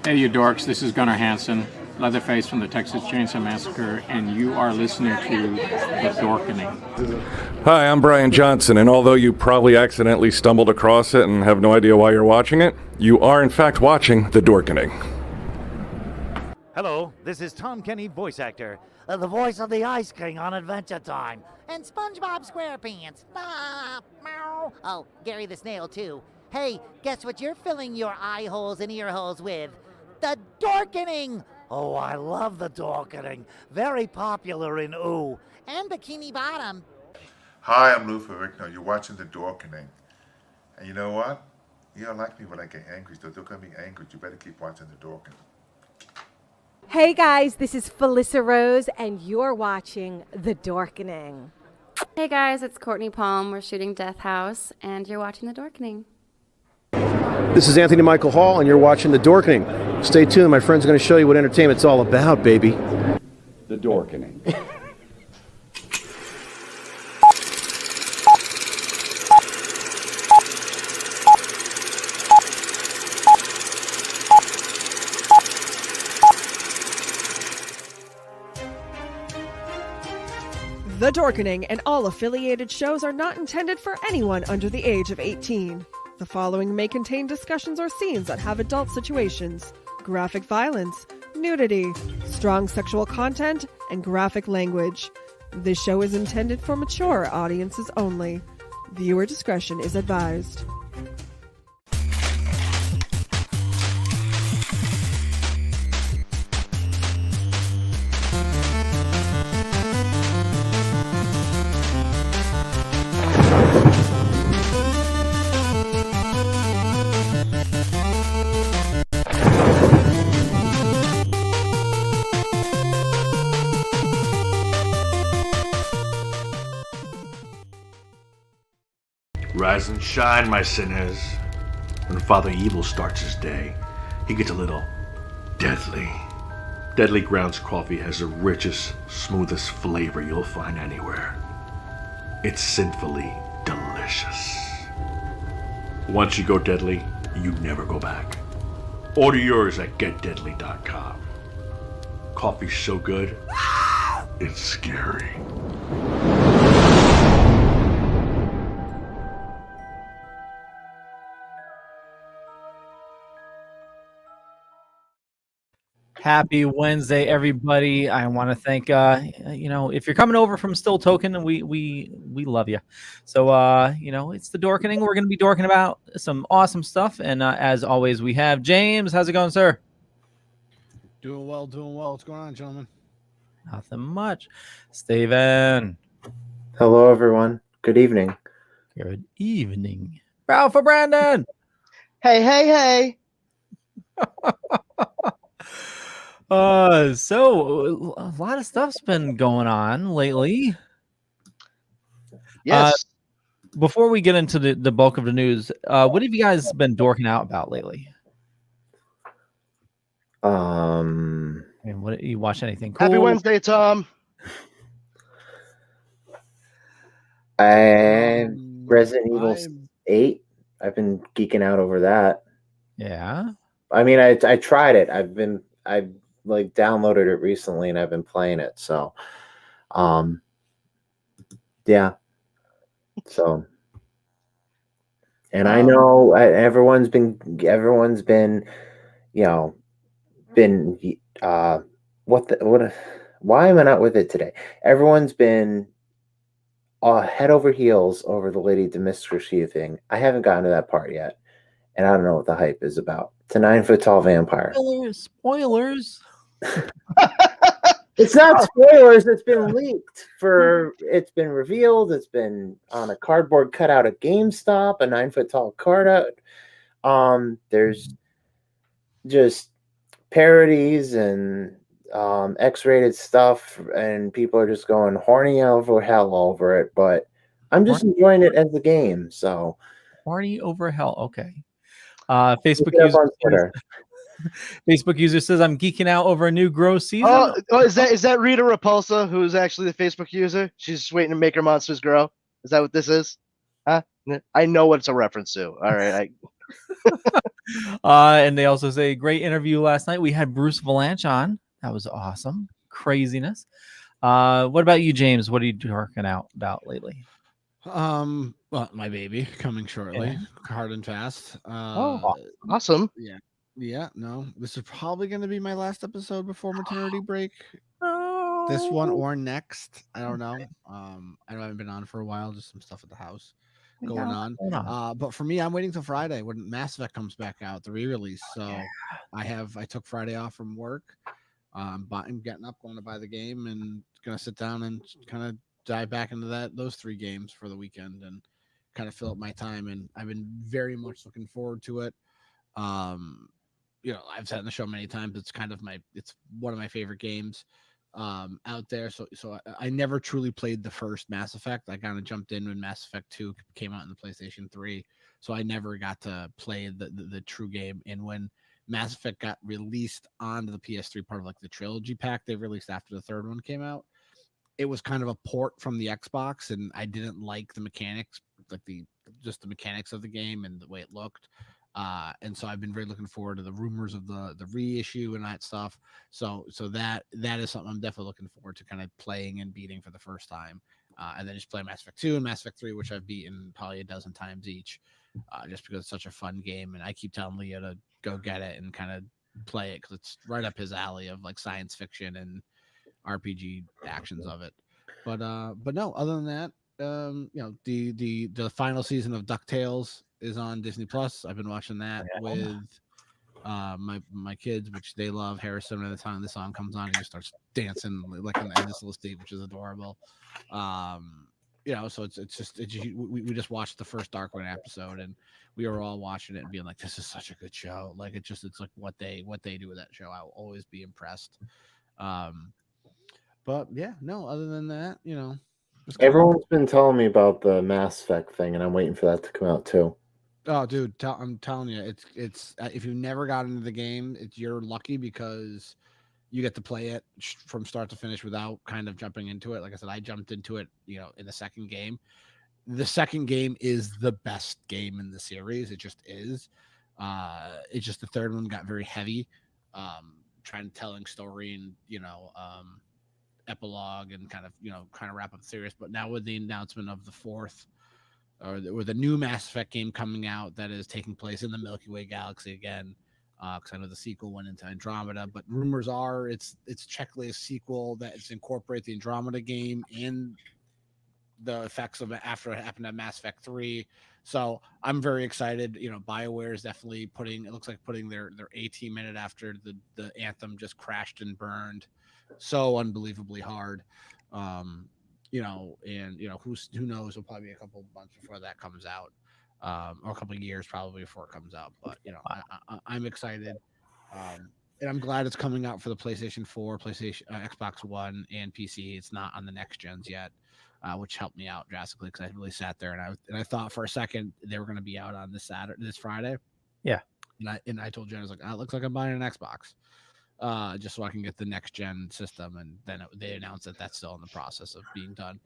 Hey, you dorks, this is Gunnar Hansen, Leatherface from the Texas Chainsaw Massacre, and you are listening to The Dorkening. Hi, I'm Brian Johnson, and although you probably accidentally stumbled across it and have no idea why you're watching it, you are in fact watching The Dorkening. Hello, this is Tom Kenny, voice actor, the voice of the Ice King on Adventure Time, and SpongeBob SquarePants. Ah, meow. Oh, Gary the Snail, too. Hey, guess what you're filling your eye holes and ear holes with? The Dorkening! Oh, I love the Dorkening. Very popular in Ooh, and Bikini Bottom. Hi, I'm Lou Ferrigno. You're watching The Dorkening. And you know what? You don't like me when I get angry, so don't get me angry. You better keep watching The Dorkening. Hey guys, this is Felissa Rose, and you're watching The Dorkening. Hey guys, it's Courtney Palm. We're shooting Death House, and you're watching The Dorkening. This is Anthony Michael Hall, and you're watching The Dorkening. Stay tuned, my friend's going to show you what entertainment's all about, baby. The Dorkening. The Dorkening and all affiliated shows are not intended for anyone under the age of 18. The following may contain discussions or scenes that have adult situations, graphic violence, nudity, strong sexual content, and graphic language. This show is intended for mature audiences only. Viewer discretion is advised. Rise and shine, my sinners. When Father Evil starts his day, he gets a little deadly. Deadly Grounds coffee has the richest, smoothest flavor you'll find anywhere. It's sinfully delicious. Once you go deadly, you never go back. Order yours at getdeadly.com. Coffee's so good, it's scary. Happy Wednesday, everybody. I want to thank, if you're coming over from Still Token, we love you. So, it's The Dorkening. We're going to be dorking about some awesome stuff. And as always, we have James. How's it going, sir? Doing well. What's going on, gentlemen? Nothing much. Steven. Hello, everyone. Good evening. Good evening. Ralph for Brandon. Hey. So a lot of stuff's been going on lately. Yes. Before we get into the bulk of the news, what have you guys been dorking out about lately? And what you watch anything cool? Happy Wednesday, Tom. Resident Evil 8. I've been geeking out over that. Yeah. I mean, I tried it. I've downloaded it recently and I've been playing it. So, yeah. So, and I know everyone's been, why am I not with it today? Everyone's been head over heels over the Lady Dimitrescu thing. I haven't gotten to that part yet. And I don't know what the hype is about. It's a 9-foot-tall vampire. Spoilers. It's not spoilers. It's been leaked. It's been revealed. It's been on a cardboard cutout at GameStop, a 9-foot-tall cutout. There's just parodies and X-rated stuff, and people are just going horny over hell over it. But I'm just enjoying it as a game. So horny over hell. Okay. Facebook user says I'm geeking out over a new gross season. Oh, is that Rita Repulsa, who's actually the Facebook user? She's just waiting to make her monsters grow. Is that what this is? Huh? I know what it's a reference to. All right. And they also say, great interview last night. We had Bruce Valanche on. That was awesome. Craziness. What about you, James? What are you working out about lately? Well, my baby coming shortly, hard and fast. Awesome. Yeah. No, this is probably going to be my last episode before maternity break. This one or next, I don't know. I haven't been on for a while. Just some stuff at the house going on. But for me, I'm waiting till Friday when Mass Effect comes back out, the re-release. So I took Friday off from work. I'm getting up, going to buy the game, and gonna sit down and kind of dive back into those 3 games for the weekend and kind of fill up my time. And I've been very much looking forward to it. I've said in the show many times, it's one of my favorite games out there. So I never truly played the first Mass Effect. I kind of jumped in when Mass Effect 2 came out in the PlayStation 3. So I never got to play the true game. And when Mass Effect got released onto the PS3, part of like the trilogy pack they released after the third one came out, it was kind of a port from the Xbox, and I didn't like the mechanics, like the mechanics of the game and the way it looked. And so I've been very looking forward to the rumors of the reissue and that stuff. So that is something I'm definitely looking forward to kind of playing and beating for the first time. And then just play Mass Effect 2 and Mass Effect 3, which I've beaten probably a dozen times each, just because it's such a fun game. And I keep telling Leo to go get it and kind of play it because it's right up his alley of like science fiction and RPG actions of it. But no, other than that, the final season of DuckTales is on Disney Plus. I've been watching that with my kids, which they love. Harrison, at the time the song comes on, he just starts dancing like in this little state, which is adorable. So we just watched the first Darkwing episode, and we were all watching it and being like, this is such a good show. Like it's like what they do with that show. I will always be impressed. But yeah, no, other than that, Everyone's been telling me about the Mass Effect thing, and I'm waiting for that to come out too. Oh, dude, I'm telling you, it's if you never got into the game, you're lucky because you get to play it from start to finish without kind of jumping into it. Like I said, I jumped into it, in the second game. The second game is the best game in the series. It just is. It's just the third one got very heavy, telling story and epilogue and kind of wrap up the series. But now with the announcement of the fourth or the new Mass Effect game coming out that is taking place in the Milky Way galaxy again, because I know the sequel went into Andromeda, but rumors are it's checklist sequel that it's incorporate the Andromeda game and the effects of it after it happened at Mass Effect 3. So I'm very excited. BioWare is definitely putting their A-team in it after the Anthem just crashed and burned so unbelievably hard. And who knows, it'll probably be a couple months before that comes out, or a couple of years probably before it comes out. But I'm excited, and I'm glad it's coming out for the PlayStation 4, Xbox One, and PC. It's not on the next gens yet, which helped me out drastically because I really sat there and I thought for a second they were going to be out on this Friday. Yeah, and I told Jen, I was like, it looks like I'm buying an Xbox. Just so I can get the next gen system, and then they announced that that's still in the process of being done.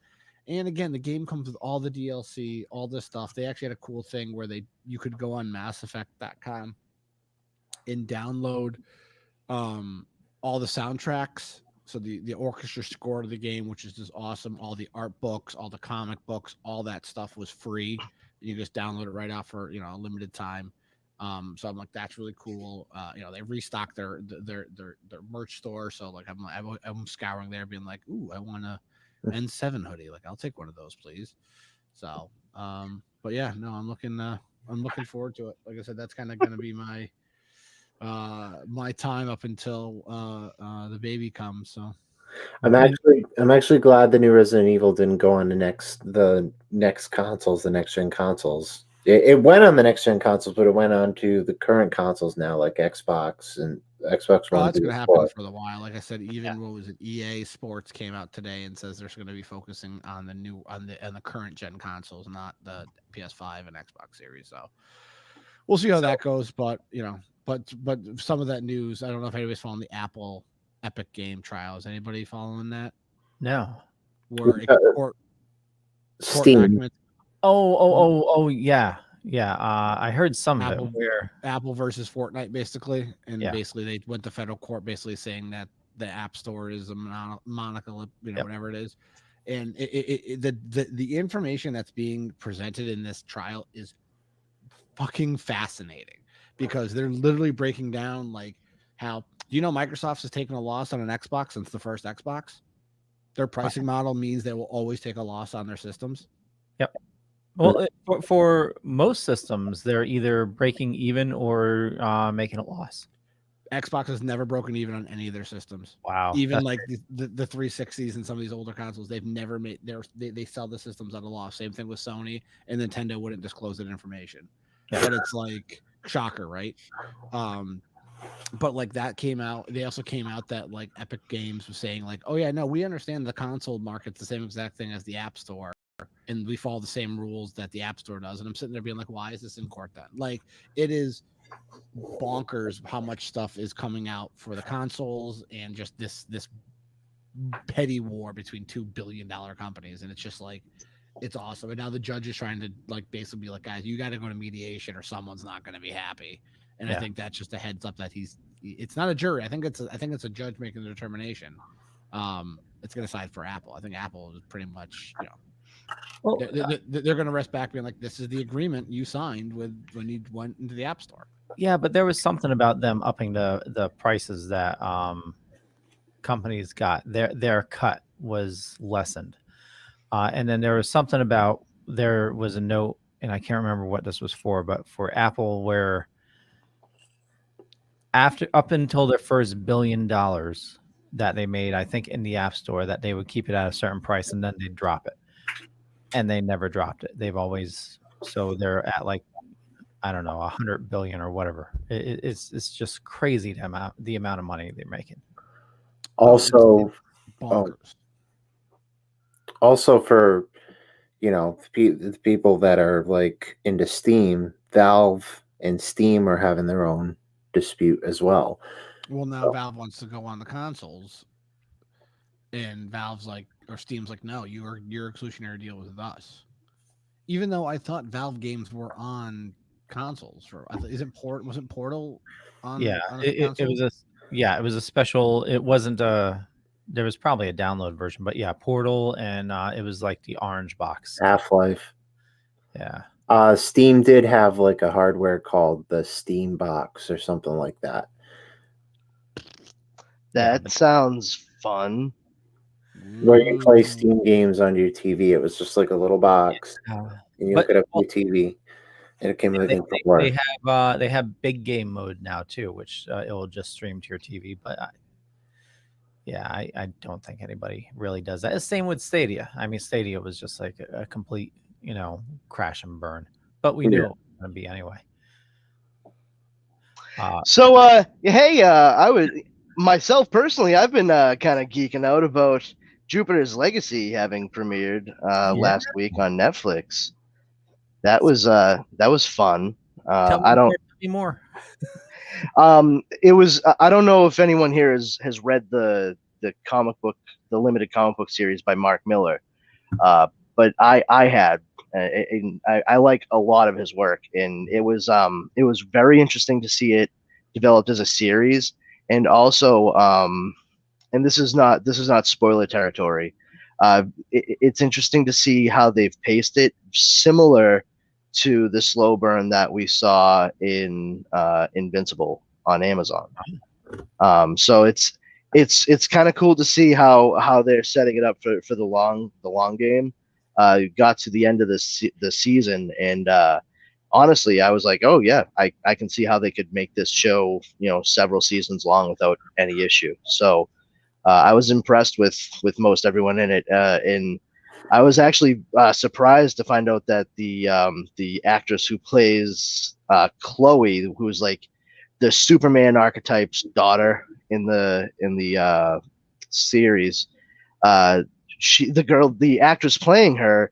And again, the game comes with all the DLC, all this stuff. They actually had a cool thing where you could go on MassEffect.com and download all the soundtracks. So the orchestra score to the game, which is just awesome. All the art books, all the comic books, all that stuff was free. You just download it right off for a limited time. So I'm like, that's really cool. They restocked their merch store. So like, I'm scouring there being like, ooh, I want a N7 hoodie. Like, I'll take one of those, please. So, but yeah, no, I'm looking forward to it. Like I said, that's kind of going to be my time up until the baby comes. So I'm actually glad the new Resident Evil didn't go on the next consoles, the next gen consoles. It went on the next gen consoles, but it went on to the current consoles now, like Xbox and Xbox One. Oh, that's going to happen for a while. Like I said, what was it? EA Sports came out today and says they're going to be focusing on the current gen consoles, not the PS5 and Xbox Series. So we'll see how that goes. But but some of that news, I don't know if anybody's following the Apple Epic Game trials. Anybody following that? No. Where Steam. Oh, yeah. Yeah, I heard some of Apple it where Apple versus Fortnite, basically, and Yeah. basically they went to federal court, basically saying that the App Store is a monocle, whatever it is, and the information that's being presented in this trial is fucking fascinating because they're literally breaking down like how Microsoft has taken a loss on an Xbox since the first Xbox. Their pricing model means they will always take a loss on their systems. Yep. Well, for most systems, they're either breaking even or making a loss. Xbox has never broken even on any of their systems. Wow. Even like the 360s and some of these older consoles, they've never made they sell the systems at a loss. Same thing with Sony, and Nintendo wouldn't disclose that information. Yeah. But it's like shocker, right? But like that came out. They also came out that like Epic Games was saying like, oh yeah, no, we understand the console market's the same exact thing as the App Store, and we follow the same rules that the App Store does. And I'm sitting there being like, why is this in court then? Like it is bonkers how much stuff is coming out for the consoles and just this petty war between $2 billion companies, and it's just like it's awesome. And now the judge is trying to like basically be like, guys, you got to go to mediation or someone's not going to be happy. And I think that's just a heads up that it's not a jury. I think it's a judge making the determination. It's going to side for Apple. I think Apple is pretty much well, they're going to rest back being like, this is the agreement you signed with when you went into the App Store. Yeah, but there was something about them upping the prices that companies got. Their cut was lessened. And then there was something about, there was a note, and I can't remember what this was for, but for Apple, where up until their first $1 billion that they made, I think in the App Store, that they would keep it at a certain price and then they'd drop it. And they never dropped it. They've always, so they're at like, I don't know, 100 billion or whatever. It's just crazy the amount of money they're making. Also, bonkers. Also for the people that are like into Steam, Valve and Steam are having their own dispute as well. Well, now Valve wants to go on the consoles, and Valve's like, or Steam's like, no, your exclusionary deal was with us. Even though I thought Valve games were on consoles wasn't Portal on? Yeah, on it was a special. It wasn't there was probably a download version, but yeah, Portal, and it was like the orange box. Half-Life. Yeah. Steam did have like a hardware called the Steam Box or something like that. That sounds fun. Where you play Steam games on your TV. It was just like a little box, and you hook it up to your TV, and it came with a controller. They have big game mode now too, which it will just stream to your TV. But I don't think anybody really does that. Same with Stadia. I mean, Stadia was just like a complete, crash and burn. But we knew it was going to be anyway. I would myself personally, I've been kind of geeking out about Jupiter's Legacy having premiered last week on Netflix. That was fun. I don't anymore. It was. I don't know if anyone here has read the comic book, the limited comic book series by Mark Miller, but I had. I like a lot of his work, and it was very interesting to see it developed as a series, and also and this is not spoiler territory. It's interesting to see how they've paced it, similar to the slow burn that we saw in Invincible on Amazon. So it's kind of cool to see how they're setting it up for the long game. Got to the end of the season, and honestly, I was like, oh yeah, I can see how they could make this show several seasons long without any issue. So I was impressed with most everyone in it, and I was actually surprised to find out that the actress who plays Chloe, who's like the Superman archetype's daughter in the series, the actress playing her,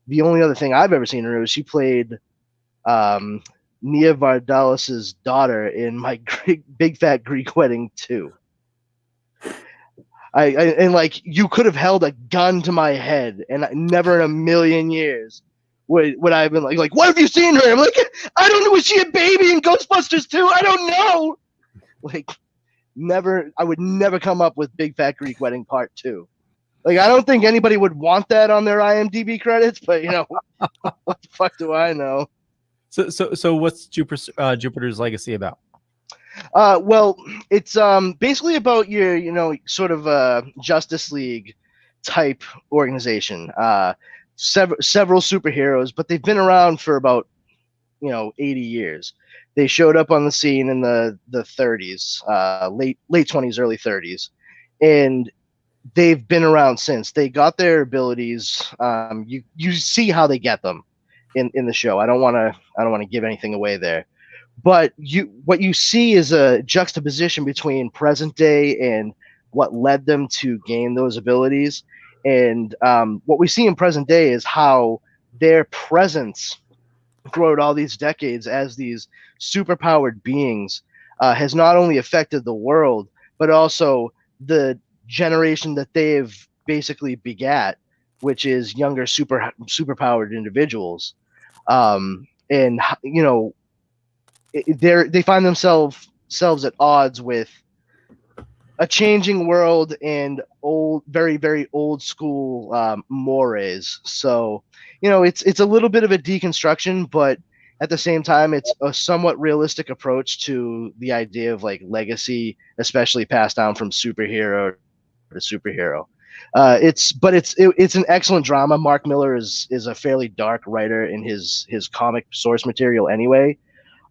the only other thing I've ever seen her was she played Nia Vardalos' daughter in My Big Fat Greek Wedding 2. And like, you could have held a gun to my head, and never in a million years would I have been like, what have you seen her? I'm like, I don't know. Was she a baby in Ghostbusters 2? I don't know. Like, never. I would never come up with Big Fat Greek Wedding Part 2. Like, I don't think anybody would want that on their IMDb credits, but you know, what the fuck do I know? So what's Jupiter's Legacy about? Well, it's basically about your, sort of Justice League type organization. Several superheroes, but they've been around for about 80 years. They showed up on the scene in the 30s, late 20s, early 30s, and they've been around since. They got their abilities. You see how they get them in the show. I don't want to give anything away there. But what you see is a juxtaposition between present day and what led them to gain those abilities. And what we see in present day is how their presence throughout all these decades as these superpowered beings has not only affected the world, but also the generation that they've basically begat, which is younger superpowered individuals. And they find themselves at odds with a changing world and very, very old school mores. So, it's a little bit of a deconstruction, but at the same time, it's a somewhat realistic approach to the idea of like legacy, especially passed down from superhero to superhero. It's an excellent drama. Mark Miller is a fairly dark writer in his comic source material anyway.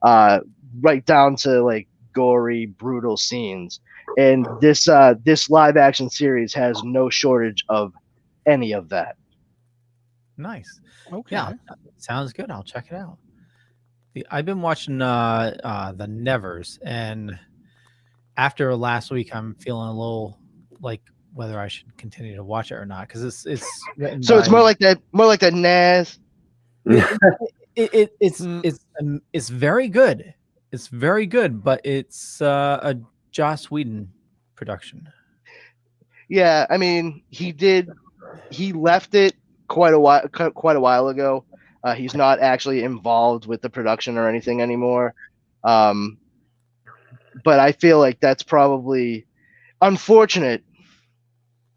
Right down to like gory, brutal scenes. And this live action series has no shortage of any of that. Nice. Okay. Yeah, sounds good. I'll check it out. I've been watching the Nevers, and after last week, I'm feeling a little like whether I should continue to watch it or not, because it's so it's more like that Nas. It's very good. It's very good, but it's a Joss Whedon production. Yeah, I mean, he left it quite a while ago. He's not actually involved with the production or anything anymore. But I feel like that's probably unfortunate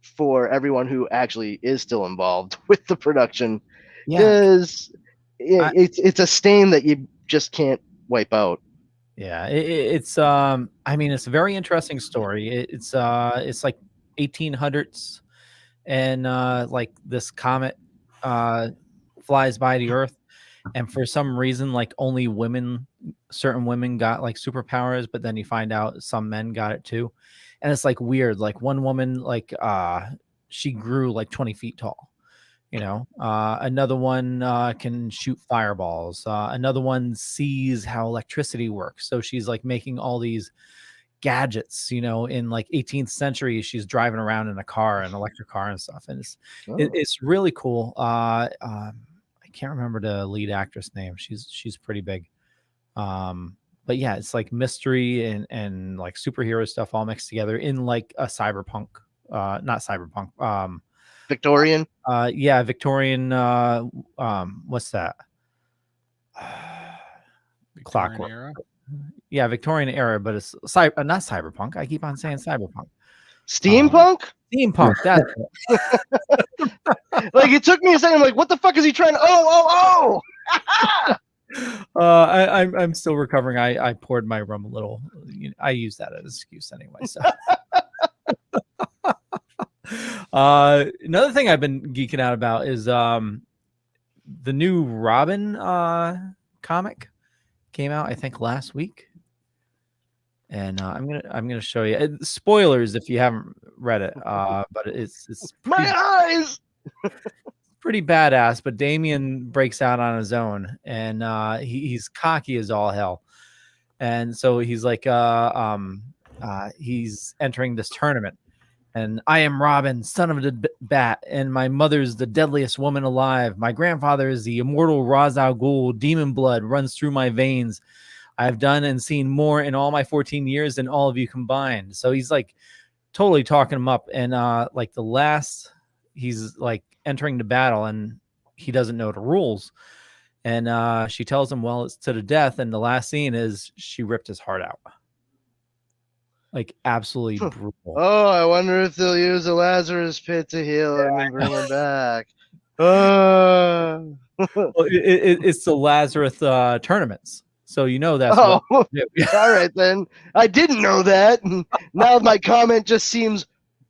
for everyone who actually is still involved with the production, because it's a stain that you just can't wipe out. Yeah, it's I mean, it's a very interesting story. It's like 1800s, and like this comet flies by the Earth, and for some reason, like only certain women got like superpowers, but then you find out some men got it too, and it's like weird. Like one woman, like she grew like 20 feet tall. Another one can shoot fireballs. Another one sees how electricity works. So she's like making all these gadgets, in like 18th century, she's driving around in an electric car and stuff. And it's really cool. I can't remember the lead actress name. She's pretty big. But yeah, it's like mystery and like superhero stuff all mixed together in like a cyberpunk, not cyberpunk, Victorian. Yeah, Victorian. What's that? Clockwork. Era? Yeah, Victorian era, but it's not cyberpunk. I keep on saying cyberpunk. Steampunk. Steampunk. That's it. Like it took me a second. I'm like, what the fuck is he trying to? Oh! I'm still recovering. I poured my rum a little. I use that as an excuse anyway. So. Another thing I've been geeking out about is the new Robin comic came out, I think, last week, and I'm gonna show you spoilers if you haven't read it. But it's my eyes. Pretty badass. But Damian breaks out on his own, and he's cocky as all hell, and so he's like he's entering this tournament. And I am Robin, son of the bat, and my mother's the deadliest woman alive. My grandfather is the immortal Ra's al Ghul. Demon blood runs through my veins. I have done and seen more in all my 14 years than all of you combined. So he's like totally talking him up. And like he's like entering the battle, and he doesn't know the rules. And she tells him, well, it's to the death. And the last scene is she ripped his heart out. Like, absolutely brutal. Oh, I wonder if they'll use a Lazarus pit to heal him and bring him back. Well, it's the Lazarus tournaments. So that's all what. right then. I didn't know that. Now my comment just seems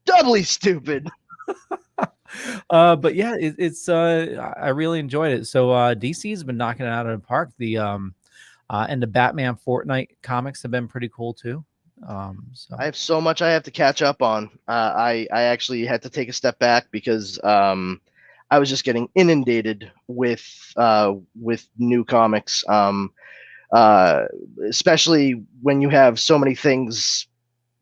doubly stupid. But yeah, it's I really enjoyed it. So DC's been knocking it out of the park. And the Batman Fortnite comics have been pretty cool too. So I have so much I have to catch up on. I actually had to take a step back because I was just getting inundated with new comics. Especially when you have so many things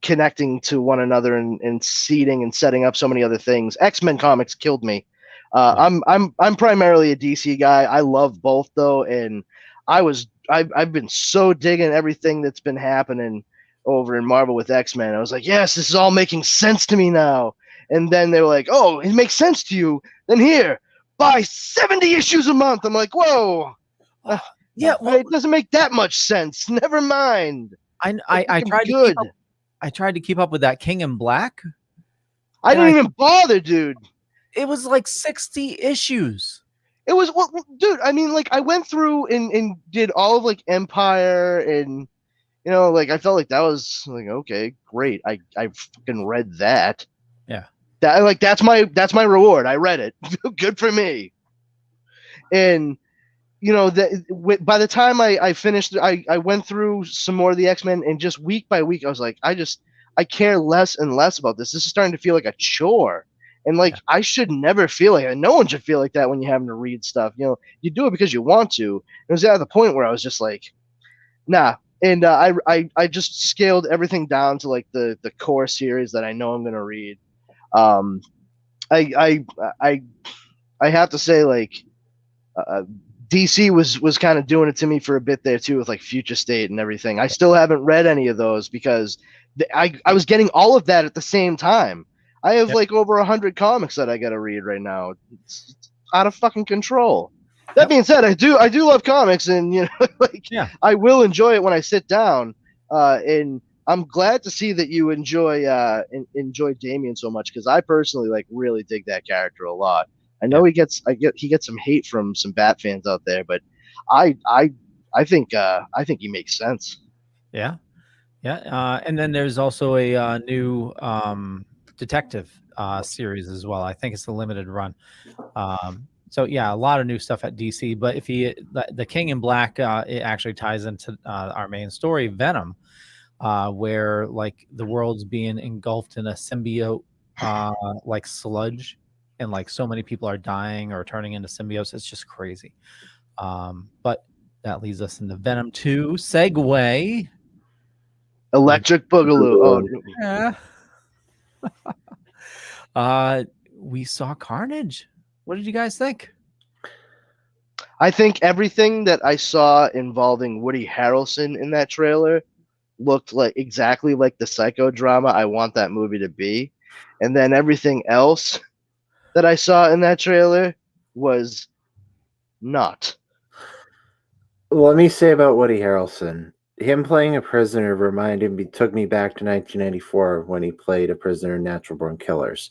connecting to one another and seeding and setting up so many other things. X-Men comics killed me. I'm primarily a DC guy. I love both though, and I've been so digging everything that's been happening over in Marvel with X-Men. I was like, yes, this is all making sense to me now. And then they were like, oh, it makes sense to you. Then here, buy 70 issues a month. I'm like, whoa. Yeah, well, it doesn't make that much sense. Never mind. I tried to keep up. I tried to keep up with that King in Black. I didn't even bother, dude. It was like 60 issues. It was, well, dude. I mean, like I went through and did all of like Empire, and like I felt like that was like okay, great. I fucking read that. Yeah. That's my reward. I read it. Good for me. And by the time I finished, I went through some more of the X-Men, and just week by week, I was like, I care less and less about this. This is starting to feel like a chore. And I should never feel like that. No one should feel like that when you're having to read stuff. You do it because you want to. It was at the point where I was just like, nah. And I just scaled everything down to like the core series that I know I'm gonna read. I have to say, like, DC was kind of doing it to me for a bit there too, with like Future State and everything. I still haven't read any of those because I was getting all of that at the same time. I have like over 100 comics that I got to read right now. It's out of fucking control. That being said, I do love comics, and I will enjoy it when I sit down. And I'm glad to see that you enjoy Damian so much, because I personally really dig that character a lot. I know he gets some hate from some Bat fans out there, but I think he makes sense. Yeah. And then there's also a new detective series as well. I think it's a limited run. So yeah, a lot of new stuff at DC. But if the King in Black, it actually ties into our main story, Venom, where like the world's being engulfed in a symbiote like sludge, and like so many people are dying or turning into symbiotes. It's just crazy. But that leads us into Venom 2. Segue. Electric Boogaloo. Oh, yeah. We saw Carnage. What did you guys think? I think everything that I saw involving Woody Harrelson in that trailer looked like exactly like the psychodrama I want that movie to be. And then everything else that I saw in that trailer was not. Let me say about Woody Harrelson. Him playing a prisoner took me back to 1994 when he played a prisoner in Natural Born Killers.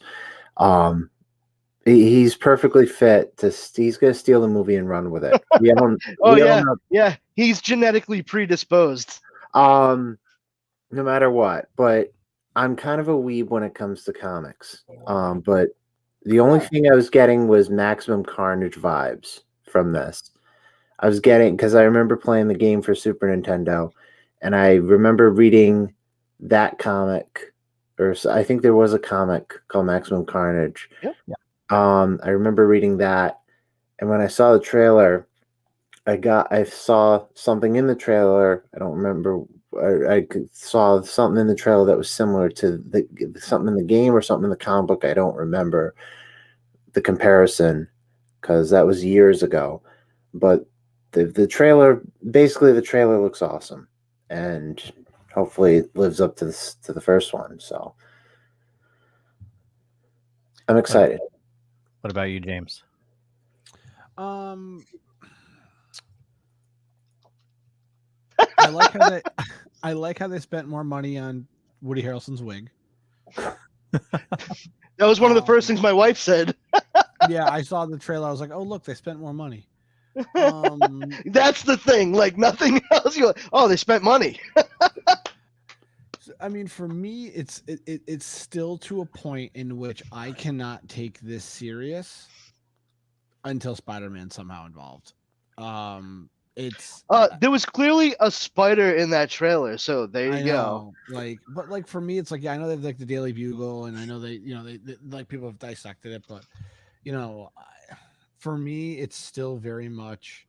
He's perfectly fit he's going to steal the movie and run with it. Yeah. He's genetically predisposed. No matter what, but I'm kind of a weeb when it comes to comics. But the only thing I was getting was Maximum Carnage vibes from this. I was getting, because I remember playing the game for Super Nintendo, and I remember reading that comic, or I think there was a comic called Maximum Carnage. Yep. Yeah. I remember reading that, and when I saw the trailer, I saw something in the trailer. I don't remember. I saw something in the trailer that was similar to something in the game or something in the comic book. I don't remember the comparison because that was years ago. But the trailer looks awesome, and hopefully it lives up to the first one. So I'm excited. What about you, James? Um, I like how they, I like how they spent more money on Woody Harrelson's wig. That was one of the first things my wife said. Yeah, I saw the trailer. I was like, oh look, they spent more money. That's the thing. Like nothing else. You're like, oh, they spent money. I mean, for me, it's still to a point in which I cannot take this serious until Spider-Man's somehow involved. It's There was clearly a spider in that trailer, so there you go. But like for me, it's like, yeah, I know they have like the Daily Bugle, and I know they like people have dissected it, but for me, it's still very much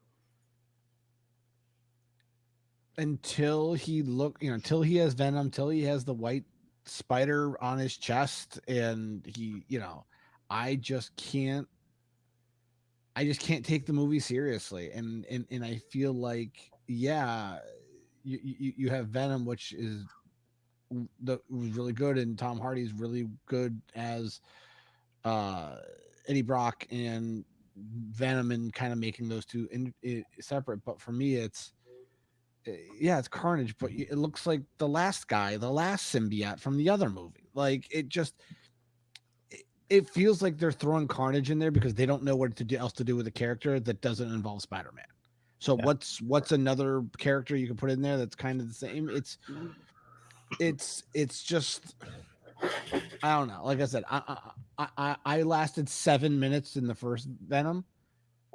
until he has Venom, till he has the white spider on his chest, and I just can't take the movie seriously, and I feel like, yeah, you have Venom, which was really good, and Tom Hardy's really good as Eddie Brock and Venom, and kind of making those two separate. But for me, it's Carnage, but it looks like the last symbiote from the other movie. Like it feels like they're throwing Carnage in there because they don't know what else to do with a character that doesn't involve Spider-Man. So what's another character you can put in there that's kind of the same? It's just, I don't know. Like I said, I lasted 7 minutes in the first Venom,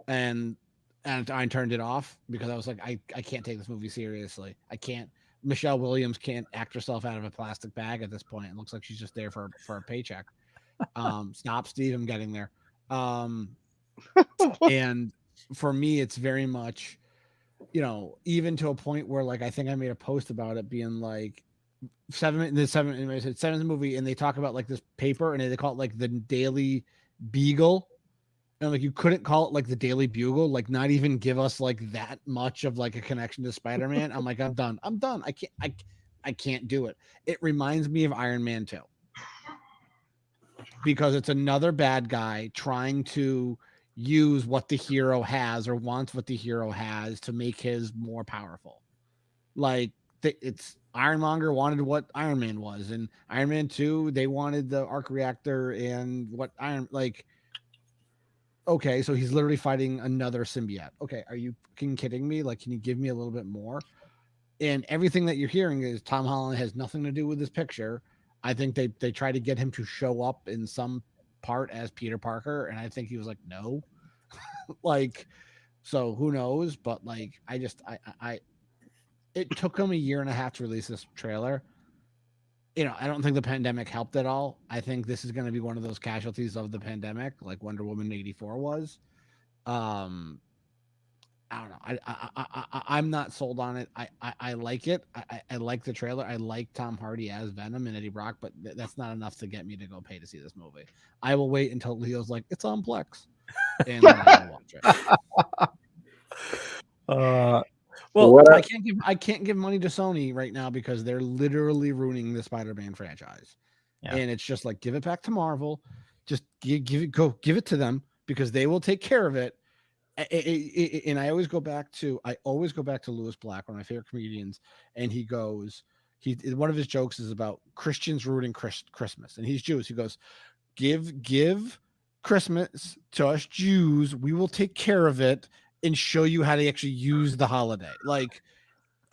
and I turned it off because I was like, I can't take this movie seriously. I can't. Michelle Williams can't act herself out of a plastic bag at this point. It looks like she's just there for a paycheck. Stop, Steve. I'm getting there. And for me, it's very much, even to a point where, like, I think I made a post about it being like seventh movie, and they talk about like this paper, and they call it like the Daily Beagle. And like, you couldn't call it like the Daily Bugle, like not even give us like that much of like a connection to Spider-Man. I'm like, I'm done. I can't do it. It reminds me of Iron Man 2. Because it's another bad guy trying to use what the hero has, or wants what the hero has, to make his more powerful. Like it's Ironmonger wanted what Iron Man was, and Iron Man 2, they wanted the arc reactor and what okay, so he's literally fighting another symbiote. Okay, are you fucking kidding me? Like, can you give me a little bit more? And everything that you're hearing is Tom Holland has nothing to do with this picture. I think they try to get him to show up in some part as Peter Parker, and I think he was like, no. Like, so who knows? But like, it took him a year and a half to release this trailer. I don't think the pandemic helped at all. I think this is going to be one of those casualties of the pandemic, like Wonder Woman 84 was. I don't know. I'm not sold on it. I like it. I like the trailer. I like Tom Hardy as Venom and Eddie Brock, but that's not enough to get me to go pay to see this movie. I will wait until Leo's like, it's on Plex, and then I will watch it. Well, I can't give money to Sony right now because they're literally ruining the Spider-Man franchise. Yeah. And it's just like, give it back to Marvel. Just give it to them, because they will take care of it. And I always go back to Lewis Black, one of my favorite comedians, and one of his jokes is about Christians ruining Christmas, and he's Jews. He goes, give Christmas to us Jews, we will take care of it and show you how to actually use the holiday. Like,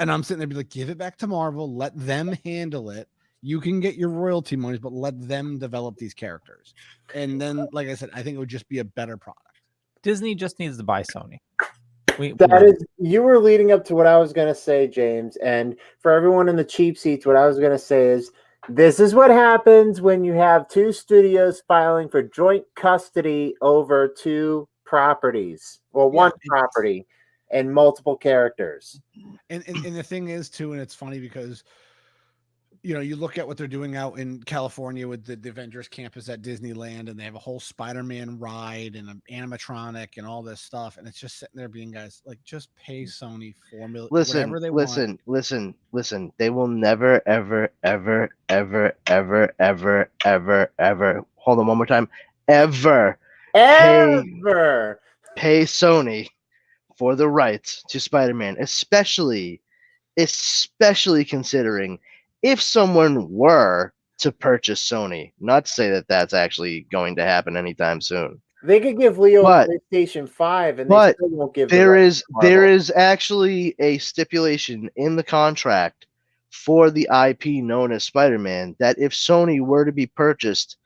and I'm sitting there be like, give it back to Marvel, let them handle it. You can get your royalty monies, but let them develop these characters. And then, like I said, I think it would just be a better product. Disney just needs to buy Sony. You were leading up to what I was going to say, James. And for everyone in the cheap seats, what I was going to say is, this is what happens when you have two studios filing for joint custody over two properties, or one property, and multiple characters. And the thing is too, and it's funny because you look at what they're doing out in California with the Avengers campus at Disneyland, and they have a whole Spider-Man ride and an animatronic and all this stuff, and it's just sitting there being, guys, like, just pay Sony $4 million. Listen. They will never, ever, ever, ever, ever, ever, ever, ever. Hold on, one more time. Ever. pay Sony for the rights to Spider-Man, especially considering if someone were to purchase Sony. Not to say that that's actually going to happen anytime soon. They could give Leo But- a PlayStation 5 and they But still won't give the there rights is to Marvel. there is actually a stipulation in the contract for the IP known as Spider-Man that if Sony were to be purchased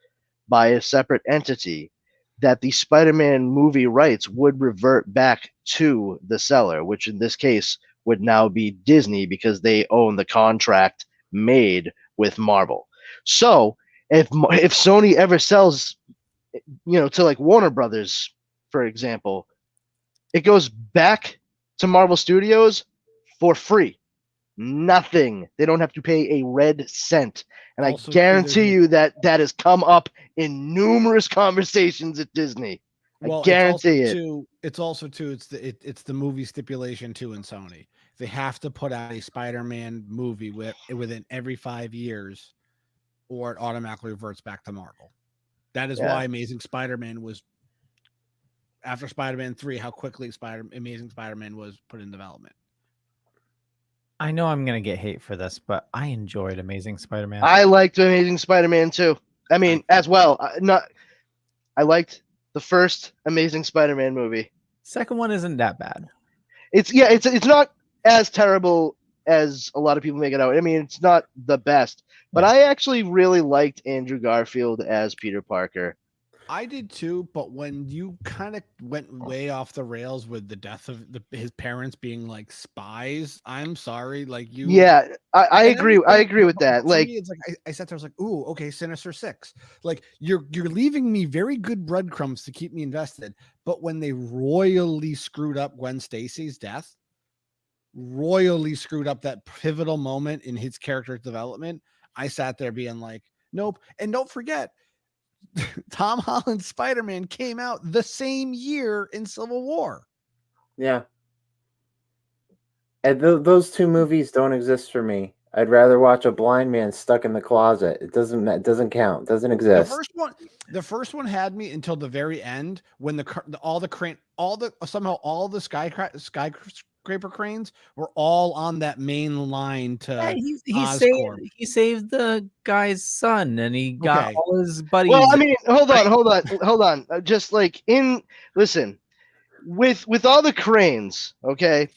by a separate entity, that the Spider-Man movie rights would revert back to the seller, which in this case would now be Disney because they own the contract made with Marvel. So if Sony ever sells, to like Warner Brothers, for example, it goes back to Marvel Studios for free. Nothing. They don't have to pay a red cent. And Also, I guarantee you that has come up in numerous conversations at Disney. I guarantee it. It's also too. It's the movie stipulation too in Sony. They have to put out a Spider-Man movie within every 5 years, or it automatically reverts back to Marvel. That is why Amazing Spider-Man was after Spider-Man 3. How quickly Amazing Spider-Man was put in development. I know I'm gonna get hate for this, but I enjoyed Amazing Spider-Man. I liked Amazing Spider-Man too. I mean, as well. I liked the first Amazing Spider-Man movie. Second one isn't that bad. It's not as terrible as a lot of people make it out. I mean, it's not the best, but I actually really liked Andrew Garfield as Peter Parker. I did too, but when you kind of went way off the rails with the death of his parents being like spies, I'm sorry, like you. Yeah, I agree. I agree with that. Like, it's like I sat there, I was like, "Ooh, okay, Sinister Six." Like you're leaving me very good breadcrumbs to keep me invested, but when they royally screwed up Gwen Stacy's death, royally screwed up that pivotal moment in his character's development, I sat there being like, "Nope." And don't forget, Tom Holland's Spider-Man came out the same year in Civil War. Yeah. And those two movies don't exist for me. I'd rather watch a blind man stuck in the closet. It doesn't count. Doesn't exist. The first one had me until the very end when all the skyscraper cranes were all on that main line to he saved the guy's son and he got all his buddies. Well, I mean, hold on. Just like listen, with all the cranes, okay,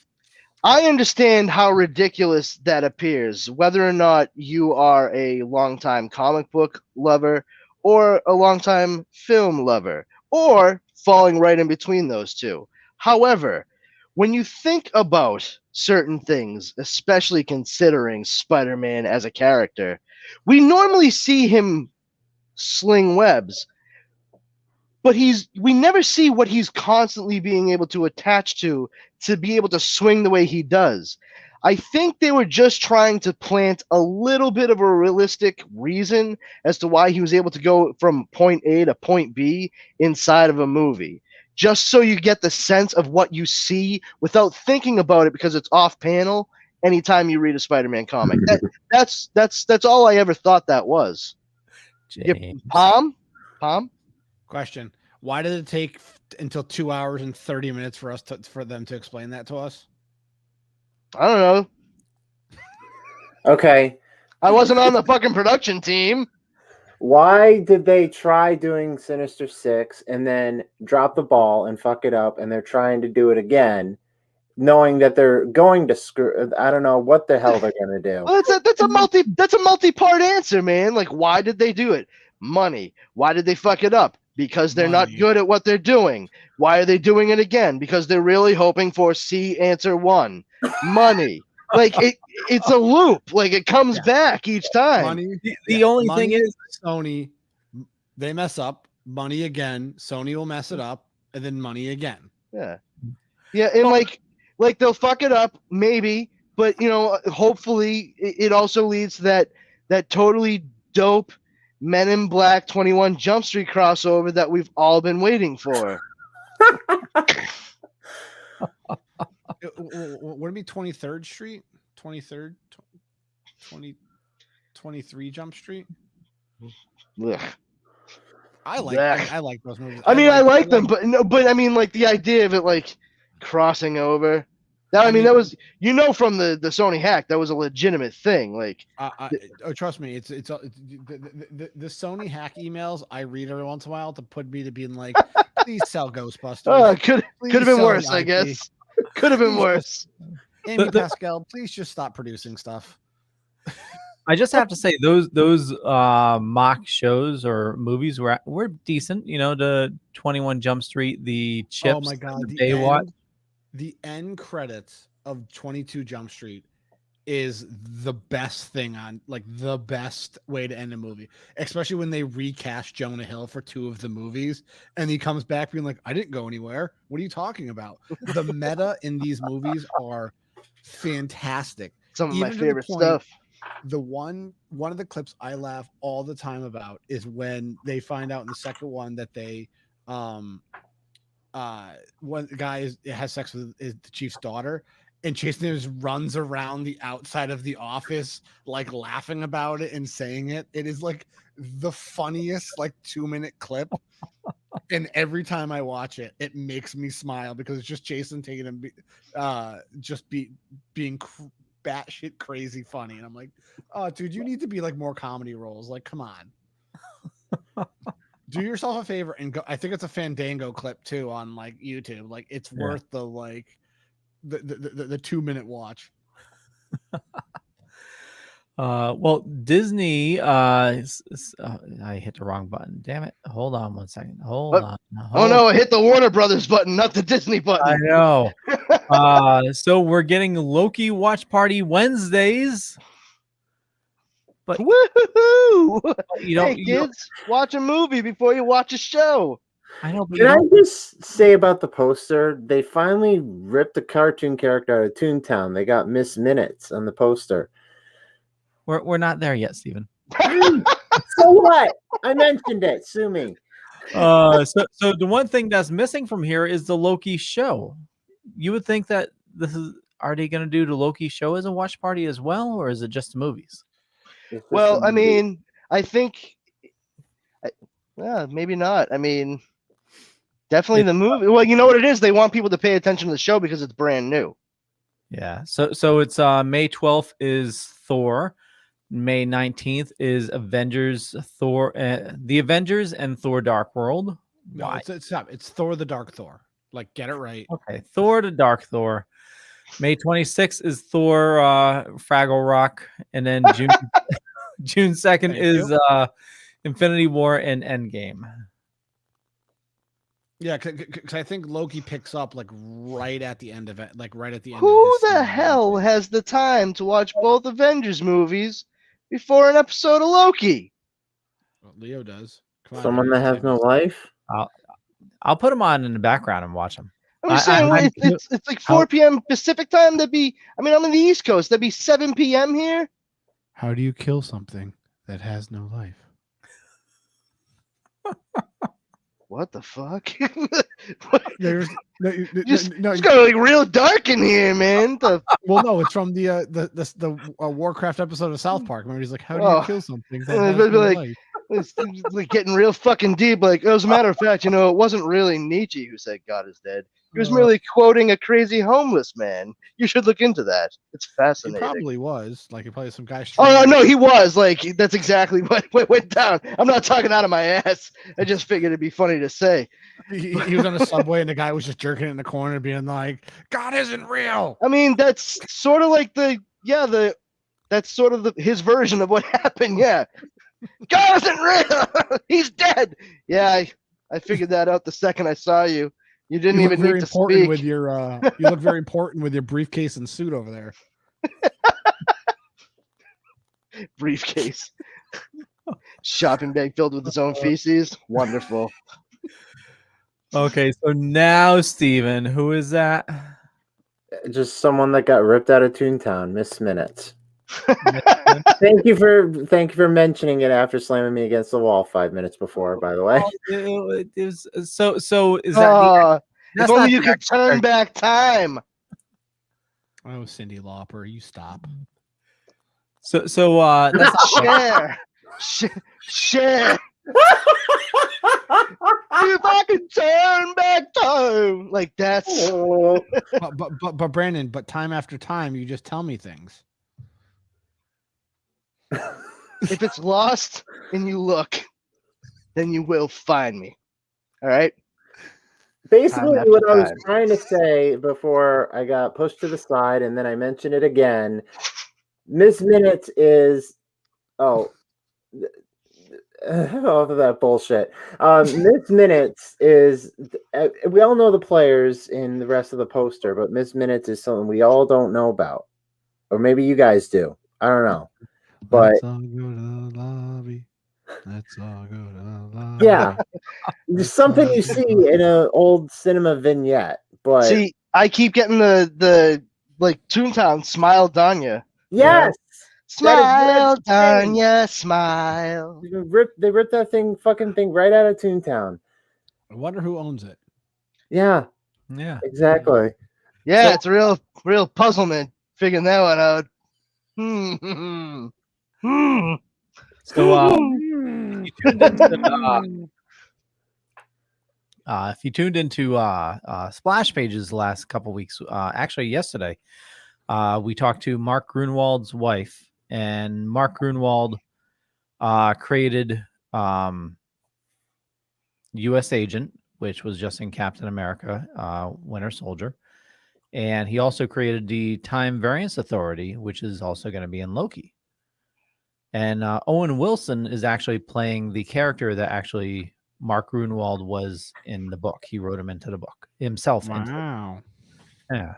I understand how ridiculous that appears, whether or not you are a longtime comic book lover or a longtime film lover, or falling right in between those two. However, when you think about certain things, especially considering Spider-Man as a character, we normally see him sling webs, but we never see what he's constantly being able to attach to be able to swing the way he does. I think they were just trying to plant a little bit of a realistic reason as to why he was able to go from point A to point B inside of a movie. Just so you get the sense of what you see without thinking about it because it's off panel anytime you read a Spider-Man comic. That's all I ever thought that was. Palm? Question: why did it take until 2 hours and 30 minutes for them to explain that to us? I don't know. Okay. I wasn't on the fucking production team. Why did they try doing Sinister Six and then drop the ball and fuck it up, and they're trying to do it again, knowing that they're going to screw? I don't know what the hell they're gonna do. Well, that's a multi-part answer, man. Like, why did they do it? Money. Why did they fuck it up? Because they're not good at what they're doing. Why are they doing it again? Because they're really hoping for C answer 1. Money. Like it's a loop. Like it comes back each time. Money. The only thing is Sony, they mess up. Money again. Sony will mess it up, and then money again. Yeah, and like they'll fuck it up maybe, but hopefully it also leads to that totally dope Men in Black 21 Jump Street crossover that we've all been waiting for. Would it be 23rd Street? 23rd? 23 Jump Street? Ugh. I like those movies. I mean, I like them, but no, but I mean, like the idea of it, like crossing over. That I mean, that was from the Sony hack. That was a legitimate thing. Like, trust me, it's the Sony hack emails I read every once in a while to put me to being like, please sell Ghostbusters. Oh, could have been worse, I guess. Could have been worse. Amy Pascal, please just stop producing stuff. I just have to say those mock shows or movies were decent. You know, the 21 Jump Street, the Chips, oh my god, the Baywatch. The end credits of 22 Jump Street is the best thing on, like, the best way to end a movie, especially when they recast Jonah Hill for 2 of the movies and he comes back being like, I didn't go anywhere. What are you talking about? The meta in these movies are fantastic. Some of my favorite stuff. The one of the clips I laugh all the time about is when they find out in the second one that they one guy has sex with the chief's daughter, and Jason just runs around the outside of the office like laughing about it and saying it. It is like the funniest 2-minute clip, and every time I watch it, it makes me smile because it's just Jason taking him being batshit crazy funny, and I'm like, oh dude, you need to be more comedy roles. Like, come on. Do yourself a favor and go. I think it's a Fandango clip too on YouTube. It's worth the 2-minute watch. Well, Disney. I hit the wrong button. Damn it! Hold on one second. Hold on. Oh no! I hit the Warner Brothers button, not the Disney button. I know. So we're getting Loki Watch Party Wednesdays. But woohoo! Hey kids, watch a movie before you watch a show. I know. Can I just say about the poster? They finally ripped a cartoon character out of Toontown. They got Miss Minutes on the poster. We're not there yet, Steven. So what? I mentioned it. Sue me. So the one thing that's missing from here is the Loki show. You would think that are they going to do the Loki show as a watch party as well, or is it just the movies? Well, I mean, I think, maybe not. I mean, definitely the movie. Well, you know what it is? They want people to pay attention to the show because it's brand new. Yeah. So it's May 12th is Thor. May 19th is Avengers, Thor, the Avengers and Thor Dark World. No, it's Thor the Dark Thor. Get it right. Okay. Thor the Dark Thor. May 26th is Thor Fraggle Rock, and then June 2nd is Infinity War and Endgame. Yeah, because I think Loki picks up right at the end of it, right at the end. Who the hell has the time to watch both Avengers movies before an episode of Loki? Well, Leo does. Come on, Someone that has no life. I'll put them on in the background and watch them. I'm saying it's like 4 p.m. Pacific time. I'm on the East Coast. That'd be 7 p.m. here. How do you kill something that has no life? What the fuck? It's going real dark in here, man. Well, no, it's from the Warcraft episode of South Park. Remember, he's like, "How do you kill something that has no life?" It's getting real fucking deep. As a matter of fact, it wasn't really Nietzsche who said God is dead. He was merely quoting a crazy homeless man. You should look into that. It's fascinating. He probably was. He probably some guy. Oh no, he was. That's exactly what went down. I'm not talking out of my ass. I just figured it'd be funny to say. He was on a subway and the guy was just jerking in the corner, being like, "God isn't real." I mean, that's sort of that's sort of his version of what happened. Yeah. God isn't real. He's dead. Yeah, I figured that out the second I saw you. You didn't even need to speak. With your, you look very important with your briefcase and suit over there. Briefcase. Shopping bag filled with his own feces. Wonderful. Okay, so now, Steven, who is that? Just someone that got ripped out of Toontown, Miss Minutes. Thank you for mentioning it after slamming me against the wall 5 minutes before, by the way. It was, so is that if only you could turn back time. Oh, Cyndi Lauper, you stop. So that's share. if I could turn back time, like that's. But Brandon, but time after time, you just tell me things. If it's lost and you look, then you will find me. All right. Basically, Time what after I was time. trying to say before I got pushed to the side, and then I mentioned it again. Miss Minutes is off of that bullshit. Miss Minutes is we all know the players in the rest of the poster, but Miss Minutes is something we all don't know about, or maybe you guys do. I don't know, but Let's all go to the lobby. Let's all go to the lobby. yeah, there's something you see in an old cinema vignette. But see, I keep getting the like Toontown Smile Danya. yes, Smile Danya, smile. They ripped that fucking thing right out of Toontown. I wonder who owns it. Yeah. Yeah. Exactly. Yeah, So- it's a real puzzlement figuring that one out. So if you tuned into Splash Pages the last couple weeks, actually yesterday, we talked to Mark Grunwald's wife, and Mark Grunwald created U.S. Agent, which was just in Captain America, Winter Soldier. And he also created the Time Variance Authority, which is also going to be in Loki. And Owen Wilson is actually playing the character that actually Mark Grunwald was in the book. He wrote him into the book himself. Wow. Yeah.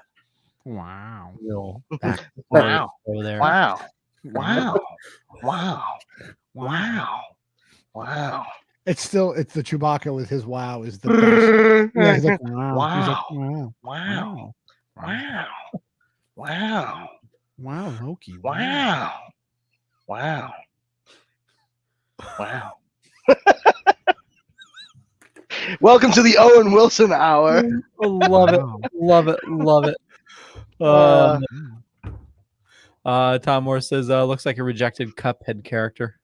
Wow. Real back Wow. over there. Wow. Wow. Wow. Wow. Wow. It's the Chewbacca with his wow is the best. Yeah, he's like, wow. He's like, wow. Wow. Wow. Wow. Wow, Loki. Wow. Wow. Wow. Welcome to the Owen Wilson Hour. Love it. Love it. Love it. Tom Moore says, looks like a rejected Cuphead character.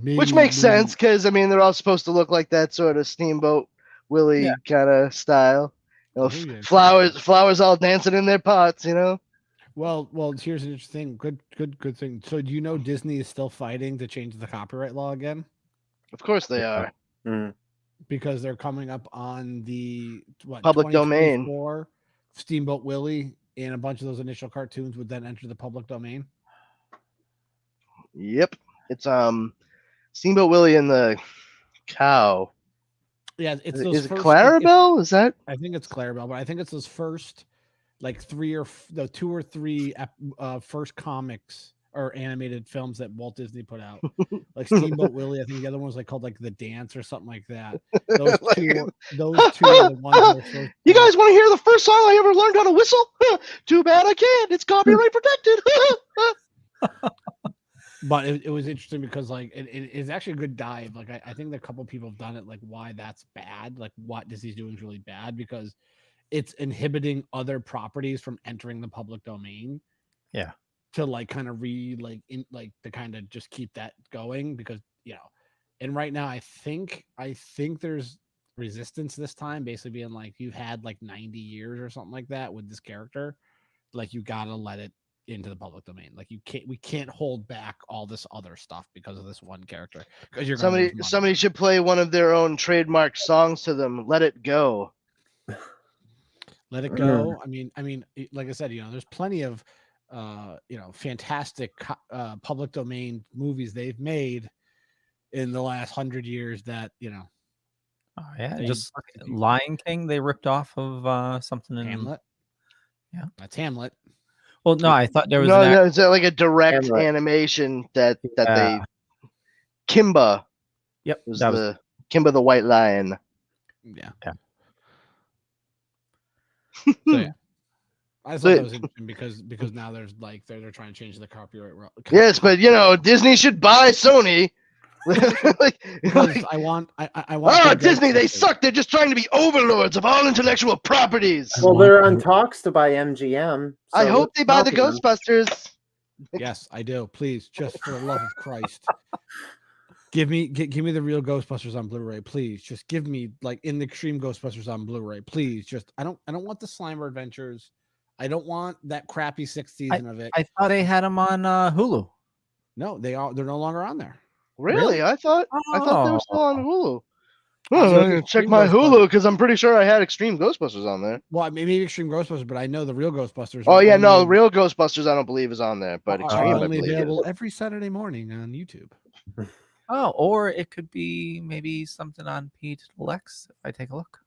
Which makes sense because I mean they're all supposed to look like that sort of Steamboat Willie kind of style. You know, flowers all dancing in their pots, you know. Well, here's an interesting good thing. So do you know Disney is still fighting to change the copyright law again? Of course they are. Because they're coming up on the Public domain. 2024 Steamboat Willie, and a bunch of those initial cartoons would then enter the public domain. Yep. It's Steamboat Willie and the cow. Yeah, it's is it Clarabelle? Is that? I think it's Clarabelle, but I think it's those first like 2 or 3 first comics or animated films that Walt Disney put out. Like Steamboat Willie, I think the other one was called like The Dance or something like that. Those two are the ones that were first. You guys want to hear the first song I ever learned how to whistle? Too bad I can't. It's copyright protected. But it was interesting because like it is actually a good dive. Like I think a couple people have done it. Like why that's bad. Like what Disney's doing is really bad because it's inhibiting other properties from entering the public domain. Yeah. To like kind of to kind of just keep that going because and right now I think there's resistance this time, basically being like you've had like 90 years or something like that with this character, like you gotta let it into the public domain. Like we can't hold back all this other stuff because of this one character. Because you're somebody should play one of their own trademark songs to them. Let it go. Let it go. I mean, like I said, there's plenty of fantastic public domain movies they've made in the last 100 years that Oh yeah, just Lion King they ripped off of something in Hamlet. Yeah, that's Hamlet. Well, no, I thought there was no, it's like a direct animation that they Kimba. Yep, was Kimba the White Lion. Yeah. So, yeah. I thought that was interesting because now there's like they're trying to change the copyright. Yes, but Disney should buy Sony. I want. Oh, Disney, they suck. They're just trying to be overlords of all intellectual properties. Well, they're on talks to buy MGM. I hope they buy the Ghostbusters. Yes, I do. Please, just for the love of Christ. Give me the real Ghostbusters on Blu-ray, please. Just give me like in the Extreme Ghostbusters on Blu-ray, please. Just I don't want the Slimer Adventures. I don't want that crappy 6th season of it. I thought they had them on Hulu. No, they're no longer on there. Really? I thought they were Oh. still on Hulu. Oh, I'm so gonna check Extreme my Ghostbusters. Hulu because I'm pretty sure I had Extreme Ghostbusters on there. Well, maybe Extreme Ghostbusters, but I know the real Ghostbusters. Oh are yeah, no, only- real Ghostbusters I don't believe is on there, but are Extreme I only believe available is. every Saturday morning on YouTube. Oh, or it could be maybe something on Pete Lex. If I take a look.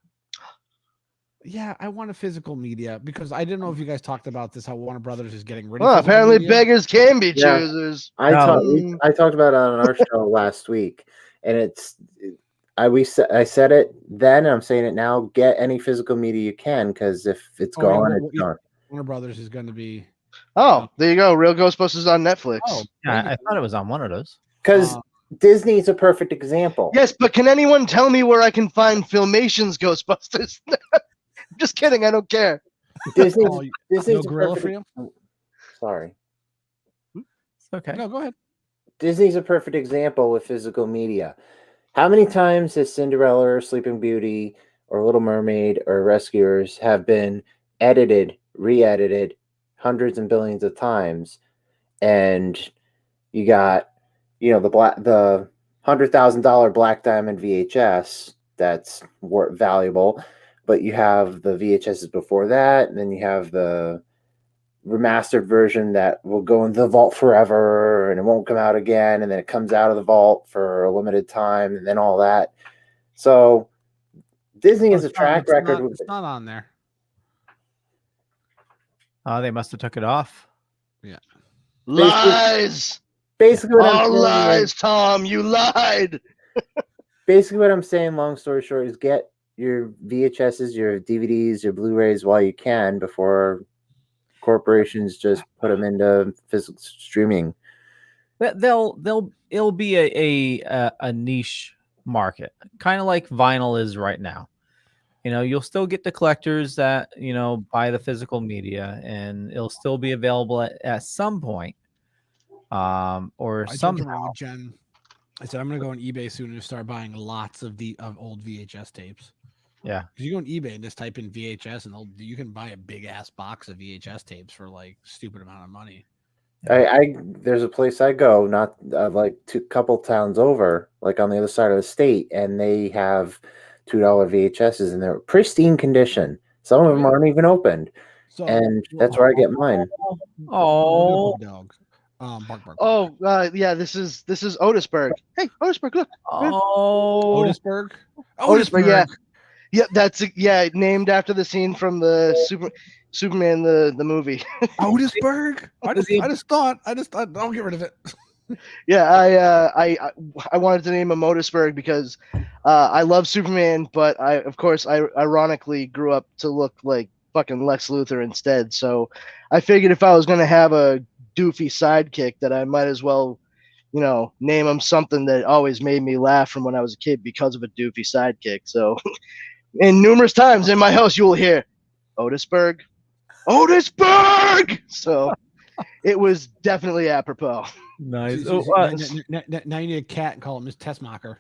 Yeah, I want a physical media because I didn't know if you guys talked about this. How Warner Brothers is getting rid of. Well, physical apparently media. beggars can be Yeah. choosers. I talked about it on our show last week, and I said it then, and I'm saying it now. Get any physical media you can, because if it's gone, it's gone. Warner Brothers is going to be. Oh, there you go. Real Ghostbusters on Netflix. Oh, Yeah, I thought it was on one of those. Because Disney's a perfect example. Yes, but can anyone tell me where I can find Filmation's Ghostbusters? Just kidding. I don't care. Disney's no a gorilla perfect- for you? Sorry. It's okay. No, go ahead. Disney's a perfect example with physical media. How many times has Cinderella or Sleeping Beauty or Little Mermaid or Rescuers have been edited, re-edited hundreds and billions of times, and you got the $100,000 Black Diamond VHS that's valuable, but you have the VHSs before that, and then you have the remastered version that will go in the vault forever and it won't come out again, and then it comes out of the vault for a limited time, and then all that. So Disney has a track record with It's not on there. Oh, they must have took it off. Yeah. Lies. Basically what I'm All saying lies, is- Tom. You lied. Basically what I'm saying, long story short, is get your VHSs, your DVDs, your Blu-rays while you can before corporations just put them into physical streaming. It'll be a niche market, kind of like vinyl is right now. You'll still get the collectors that buy the physical media, and it'll still be available at some point, or I joked somehow. around with Jen. I said I'm going to go on eBay soon and start buying lots of old VHS tapes. Yeah, because you go on eBay and just type in VHS, and you can buy a big ass box of VHS tapes for like stupid amount of money. There's a place I go, not like couple towns over, like on the other side of the state, and they have $2 VHSs, and they're pristine condition. Some of them aren't even opened, and that's where I get mine. Oh, dog. Bark, bark. Oh, yeah. This is Otisburg. Hey, Otisburg, look. Oh, Otisburg. Otisburg. Yeah, that's named after the scene from the Superman the movie. Otisburg. I just thought. Don't get rid of it. Yeah, I wanted to name him Otisburg because I love Superman, but I ironically grew up to look like fucking Lex Luthor instead. So I figured if I was gonna have a doofy sidekick, that I might as well, name him something that always made me laugh from when I was a kid because of a doofy sidekick. So, and numerous times in my house you will hear Otisburg. So it was definitely apropos. Nice. Now you need a cat and call him Miss Tessmacher.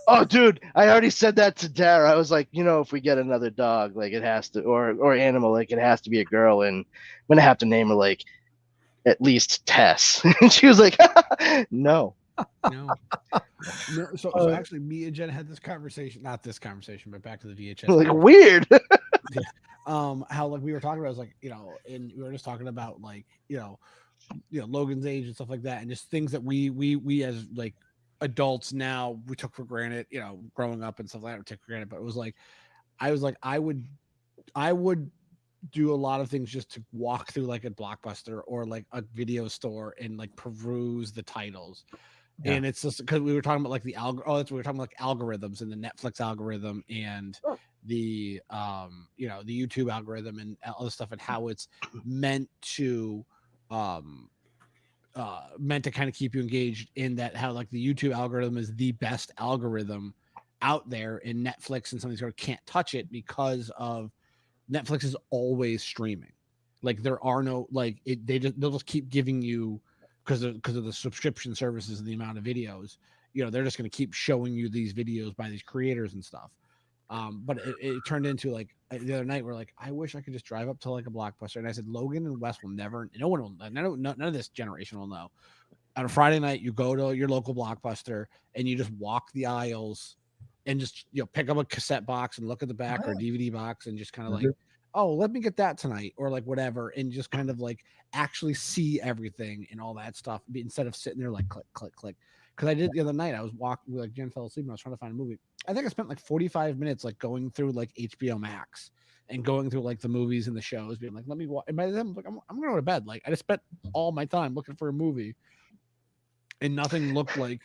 Oh, dude, I already said that to Dara. I was like, if we get another dog, like it has to, or animal, like it has to be a girl, and I'm gonna have to name her like at least Tess. And she was like, no. No. So actually, me and Jen had this conversation, not this conversation, but back to the VHS. Like weird. How like we were talking about, it was like, and we were just talking about like, Logan's age and stuff like that, and just things that we as like adults now we took for granted, growing up and stuff like that, we took for granted. But it was like, I would do a lot of things just to walk through like a Blockbuster or like a video store and like peruse the titles. Yeah. And it's just because we were talking about like we were talking about like algorithms and the Netflix algorithm and the the YouTube algorithm and all this stuff, and how it's meant to kind of keep you engaged in that, how like the YouTube algorithm is the best algorithm out there, and Netflix and some of these sort of can't touch it because of Netflix is always streaming. Like there are no they'll just keep giving you, because of the subscription services and the amount of videos, they're just going to keep showing you these videos by these creators and stuff. But it turned into like the other night we're like, I wish I could just drive up to like a Blockbuster. And I said, Logan and Wes will never, no one will, none of this generation will know. On a Friday night, you go to your local Blockbuster and you just walk the aisles and just pick up a cassette box and look at the back or a DVD box and just kind of like, oh, let me get that tonight or like whatever, and just kind of like actually see everything and all that stuff instead of sitting there like click click click. Because I did the other night, I was walking, like Jen fell asleep and I was trying to find a movie. I think I spent like 45 minutes like going through like HBO Max and going through like the movies and the shows, being like, let me watch. And by then, like, I'm going to go to bed. Like I just spent all my time looking for a movie. And nothing looked like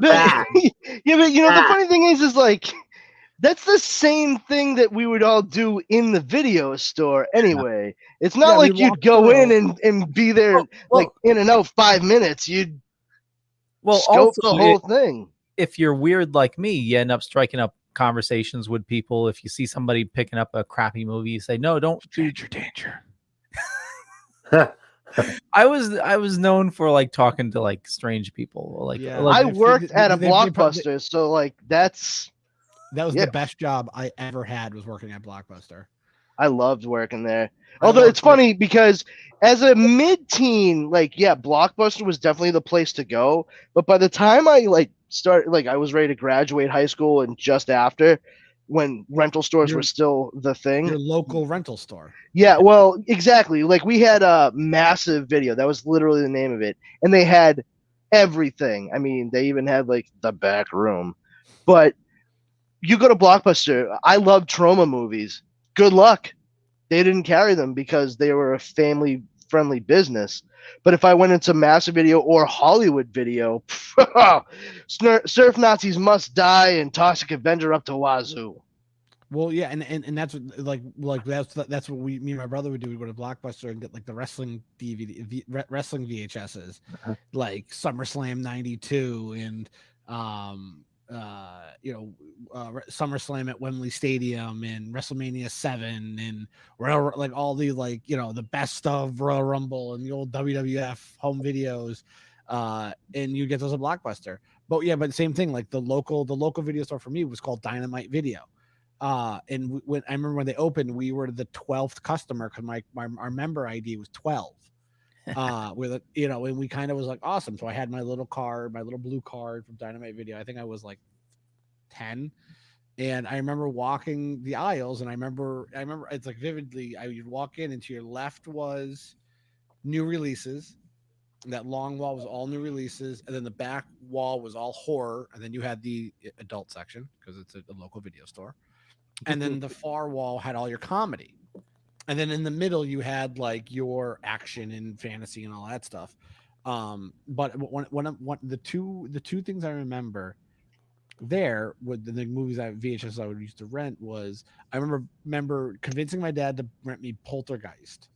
yeah, but the funny thing is like that's the same thing that we would all do in the video store anyway. It's not like you'd go in and be there like in and out 5 minutes. You'd scope the whole thing. If you're weird like me, you end up striking up conversations with people. If you see somebody picking up a crappy movie, you say, no, don't do danger. I was known for like talking to like strange people. Like, I worked at a Blockbuster, so like that was the best job I ever had, was working at Blockbuster. I loved working there. Although it's funny because as a mid-teen, like Blockbuster was definitely the place to go. But by the time I like started, like I was ready to graduate high school and just after, when rental stores were still the thing. Your local rental store. Yeah, well, exactly. Like we had a massive video. That was literally the name of it. And they had everything. I mean, they even had like the back room. But you go to Blockbuster, I love trauma movies. Good luck. They didn't carry them because they were a family-friendly business. But if I went into Massive Video or Hollywood Video, Surf Nazis Must Die and Toxic Avenger up to wazoo. Well, yeah, and that's what, that's what me and my brother would do. We'd go to Blockbuster and get like the wrestling DVD, wrestling VHSs, like SummerSlam '92 and SummerSlam at Wembley Stadium and WrestleMania 7 and like all the like the best of Royal Rumble and the old WWF home videos, and you get those at Blockbuster. But same thing, like the local video store for me was called Dynamite Video, and when I remember when they opened, we were the 12th customer because our member ID was 12. With and we kind of was like awesome. So I had my little blue card from Dynamite Video. I think I was like 10, and I remember walking the aisles, and I remember it's like vividly. I would walk in, and to your left was new releases. That long wall was all new releases, and then the back wall was all horror, and then you had the adult section because it's a local video store, and then the far wall had all your comedy. And then in the middle, you had like your action and fantasy and all that stuff. But the two things I remember there with the movies VHS I would used to rent was I remember convincing my dad to rent me Poltergeist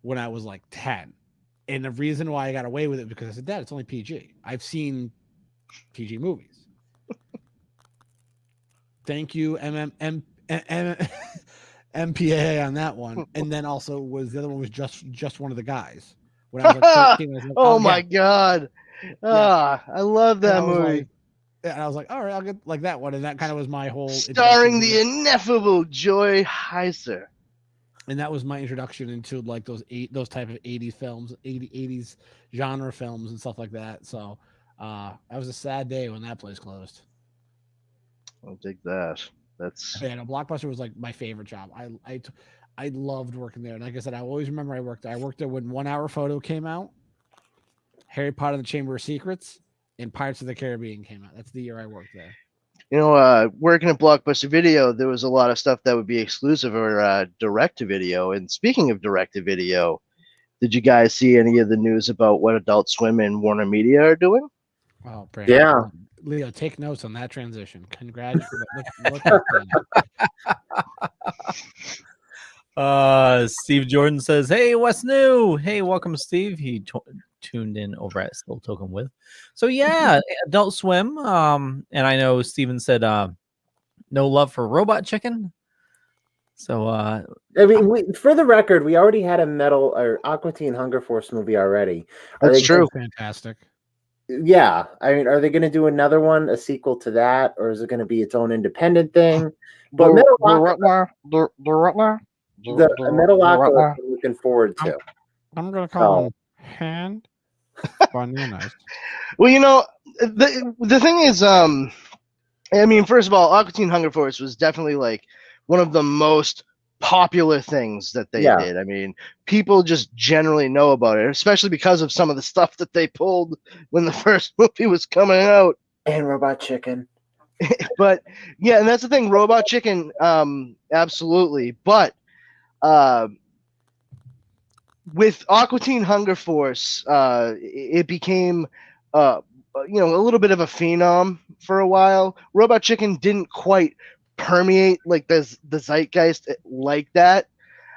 when I was like 10. And the reason why I got away with it because I said, Dad, it's only PG. I've seen PG movies. Thank you, MPAA on that one, and then also the other one was just one of the guys. When I was like 13, I was like, oh my god, I love that movie. And I was like, all right, I'll get like that one, and that kind of was my whole starring the ineffable Joy Heiser. And that was my introduction into like those type of 80s films, 80s genre films and stuff like that. So that was a sad day when that place closed. I'll take that. Blockbuster was like my favorite job. I loved working there. And like I said, I always remember I worked there when 1 Hour Photo came out, Harry Potter and the Chamber of Secrets, and Pirates of the Caribbean came out. That's the year I worked there. Working at Blockbuster Video, there was a lot of stuff that would be exclusive or direct to video. And speaking of direct to video, did you guys see any of the news about what Adult Swim and Warner Media are doing? Oh, Brandon. Yeah. Leo, take notes on that transition. Congratulations. Steve Jordan says, hey, what's new? Hey, welcome, Steve. He tuned in over at Still Token With. So yeah, Adult Swim. And I know Steven said no love for Robot Chicken. So I mean, for the record, we already had a Metal or Aqua Teen Hunger Force movie already. That's true. Fantastic. Yeah, I mean, are they going to do another one, a sequel to that, or is it going to be its own independent thing? But Metalocalypse, I'm looking forward to. I'm gonna call So, them hand bananas. Well, the thing is, I mean, first of all, Aqua Teen Hunger Force was definitely like one of the most popular things that they Yeah. did. I mean, people just generally know about it, especially because of some of the stuff that they pulled when the first movie was coming out. And Robot Chicken. But yeah, and that's the thing, Robot Chicken, absolutely. But with Aqua Teen Hunger Force, it became a little bit of a phenom for a while. Robot Chicken didn't quite permeate like the zeitgeist like that.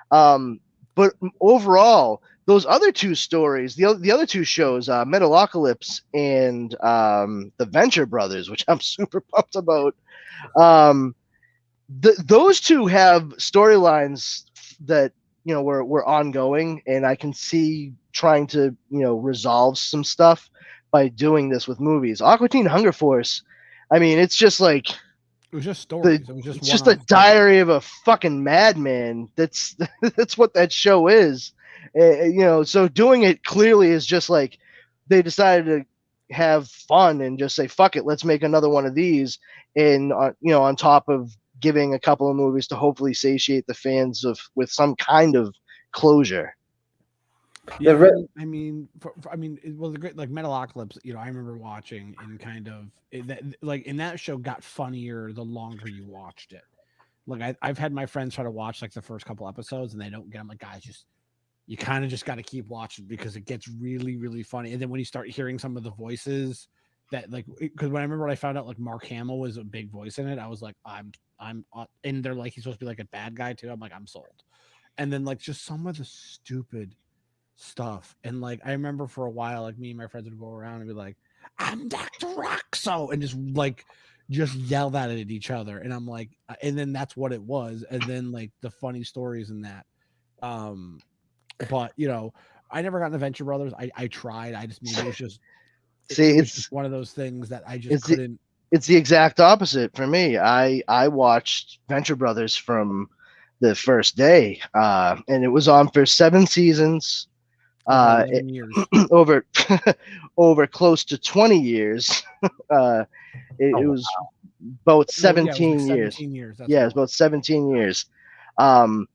But overall, those other two stories, the other two shows, Metalocalypse and the Venture Brothers, which I'm super pumped about, those two have storylines that were ongoing, and I can see trying to resolve some stuff by doing this with movies. Aqua Teen Hunger Force, I mean, it's just like It was just stories. It was just it's just a diary of a fucking madman. That's what that show is. So doing it clearly is just like they decided to have fun and just say fuck it, let's make another one of these, and on top of giving a couple of movies to hopefully satiate the fans with some kind of closure. Yeah, I mean, the great like Metalocalypse. I remember watching and kind of and that show got funnier the longer you watched it. Like I've had my friends try to watch like the first couple episodes and they don't get. I'm like, guys, you kind of just got to keep watching because it gets really, really funny. And then when you start hearing some of the voices that because when I remember when I found out like Mark Hamill was a big voice in it, I was like, I'm, and they're like he's supposed to be like a bad guy too. I'm like, I'm sold. And then like just some of the stupid stuff. And like I remember for a while, like me and my friends would go around and be like, I'm Dr. Roxo, and just yell that at each other. And I'm like, and then that's what it was. And then like the funny stories in that. But I never got into Venture Brothers. I tried. I just maybe it was just it's just one of those things that I just couldn't. It's the exact opposite for me. I watched Venture Brothers from the first day, and it was on for 7 seasons. Years. over close to 20 years. It was about 17 years. 17 years. Yeah, it's about 17 years. And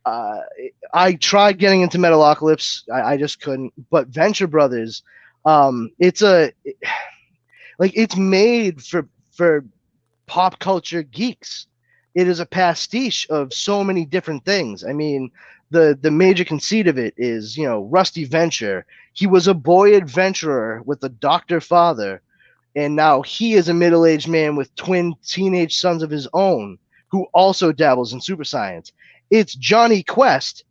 I tried getting into Metalocalypse. I just couldn't. But Venture Brothers, it's made for pop culture geeks. It is a pastiche of so many different things. I mean, the major conceit of it is, Rusty Venture. He was a boy adventurer with a doctor father, and now he is a middle-aged man with twin teenage sons of his own who also dabbles in super science. It's Johnny Quest,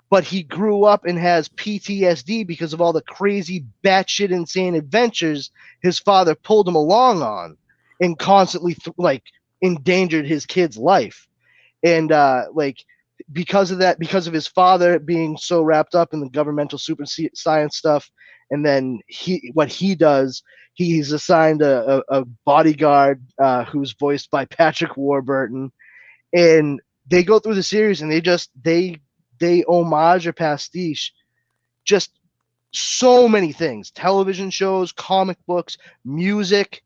but he grew up and has PTSD because of all the crazy batshit insane adventures his father pulled him along on and constantly endangered his kid's life. And because of that, because of his father being so wrapped up in the governmental super science stuff, and then what he does, he's assigned a bodyguard who's voiced by Patrick Warburton, and they go through the series and they homage or pastiche just so many things: television shows, comic books, music.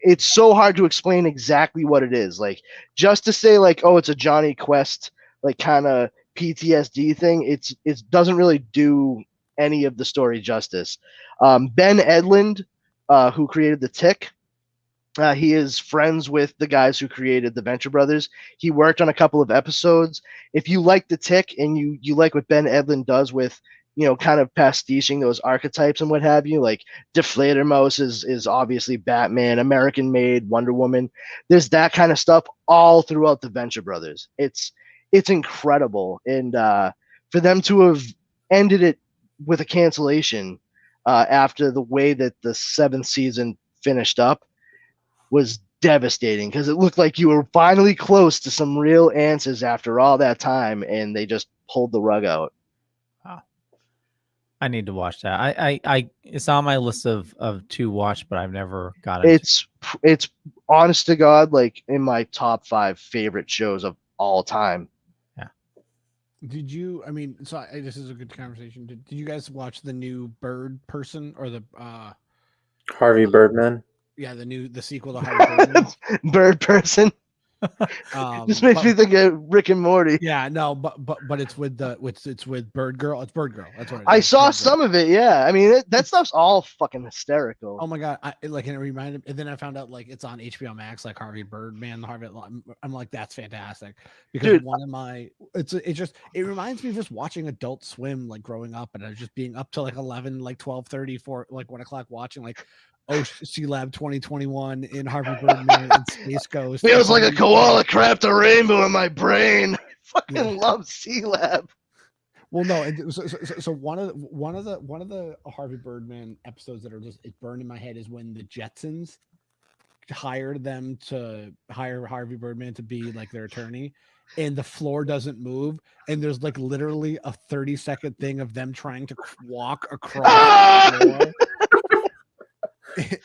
It's so hard to explain exactly what it is. Like, just to say oh, it's a Johnny Quest kind of PTSD thing, it doesn't really do any of the story justice. Ben Edlund, who created The Tick, he is friends with the guys who created the Venture Brothers. He worked on a couple of episodes. If you like The Tick and you like what Ben Edlund does with kind of pastiching those archetypes and what have you, like Deflator Mouse is obviously Batman, American Made, Wonder Woman. There's that kind of stuff all throughout the Venture Brothers. It's incredible. And for them to have ended it with a cancellation after the way that the 7th season finished up was devastating, because it looked like you were finally close to some real answers after all that time, and they just pulled the rug out. I need to watch that. I it's on my list of to watch, but I've never got it. It's honest to God, like in my top 5 favorite shows of all time. Did you? I mean, so this is a good conversation. Did you guys watch the new Bird Person or the Harvey Birdman? Yeah, the sequel to Harvey Birdman. Bird Person. This makes me think of Rick and Morty. Yeah, no, but it's with it's with Bird Girl. It's Bird Girl. That's what it is. I saw Bird some of it. Yeah, I mean that stuff's all fucking hysterical. Oh my god! And it reminded, and then I found out like it's on HBO Max, like Harvey Birdman, I'm like, that's fantastic because Dude, one of my it reminds me of just watching Adult Swim like growing up, and I was just being up to like 11, like 12:30 for like 1 o'clock watching like Sea Lab 2021 in Harvey Birdman and Space Ghost. Feels like a koala crapped a rainbow in my brain. I fucking love Sea Lab. Well, no, and so one of the Harvey Birdman episodes that are just burned in my head is when the Jetsons hired them to hire Harvey Birdman to be like their attorney, and the floor doesn't move, and there's like literally a 30-second thing of them trying to walk across the floor.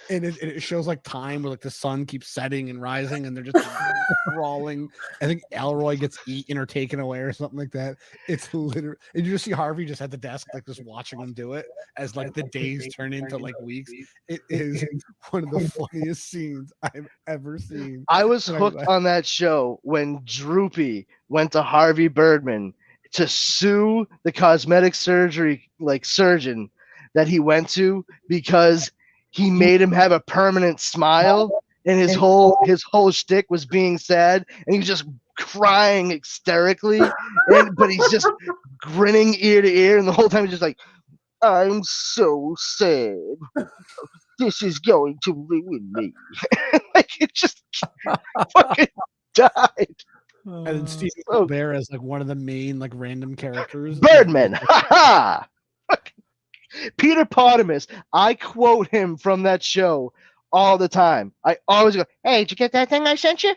And it shows like time where like the sun keeps setting and rising and they're just crawling. I think Elroy gets eaten or taken away or something like that. It's literally, and you just see Harvey just at the desk like just watching them do it as like the days turn into like weeks. It is one of the funniest scenes I've ever seen. I was hooked on that show when Droopy went to Harvey Birdman to sue the cosmetic surgery surgeon that he went to because he made him have a permanent smile, and his whole shtick was being sad, and he was just crying hysterically, but he's just grinning ear to ear, and the whole time he's just like, "I'm so sad. This is going to ruin me." Like it just fucking died. And then Steve Colbert as like one of the main like random characters. Birdman, ha. Peter Potamus, I quote him from that show all the time. I always go, "Hey, did you get that thing I sent you?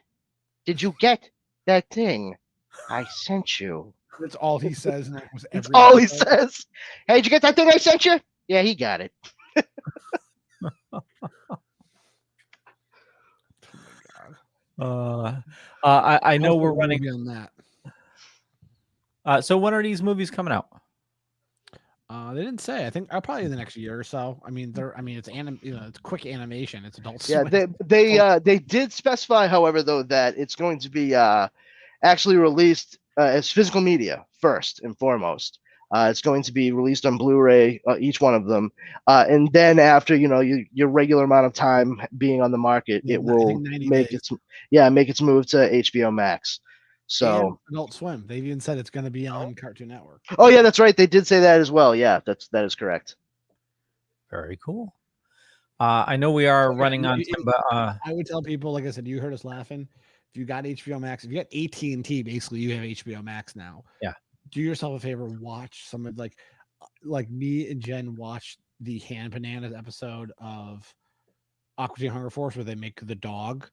Did you get that thing I sent you?" That's all he says. And That's all he says. "Hey, did you get that thing I sent you?" "Yeah, he got it." I know we're running on that. So when are these movies coming out? They didn't say. I think probably in the next year or so. I mean, it's it's quick animation. It's Adult Yeah, Swim. they did specify, however, though, that it's going to be actually released as physical media first and foremost. It's going to be released on Blu-ray, each one of them, and then after your regular amount of time being on the market, it will make its move to HBO Max. So And Adult Swim. They've even said it's going to be on Cartoon Network. Oh yeah, that's right. They did say that as well. Yeah, that is correct. Very cool. I know we are running on time, but I would tell people, like I said, you heard us laughing. If you got HBO Max, if you got AT&T, basically you have HBO Max now. Yeah. Do yourself a favor, watch some of like me and Jen watched the Hand Bananas episode of Aqua Teen Hunger Force where they make the dog,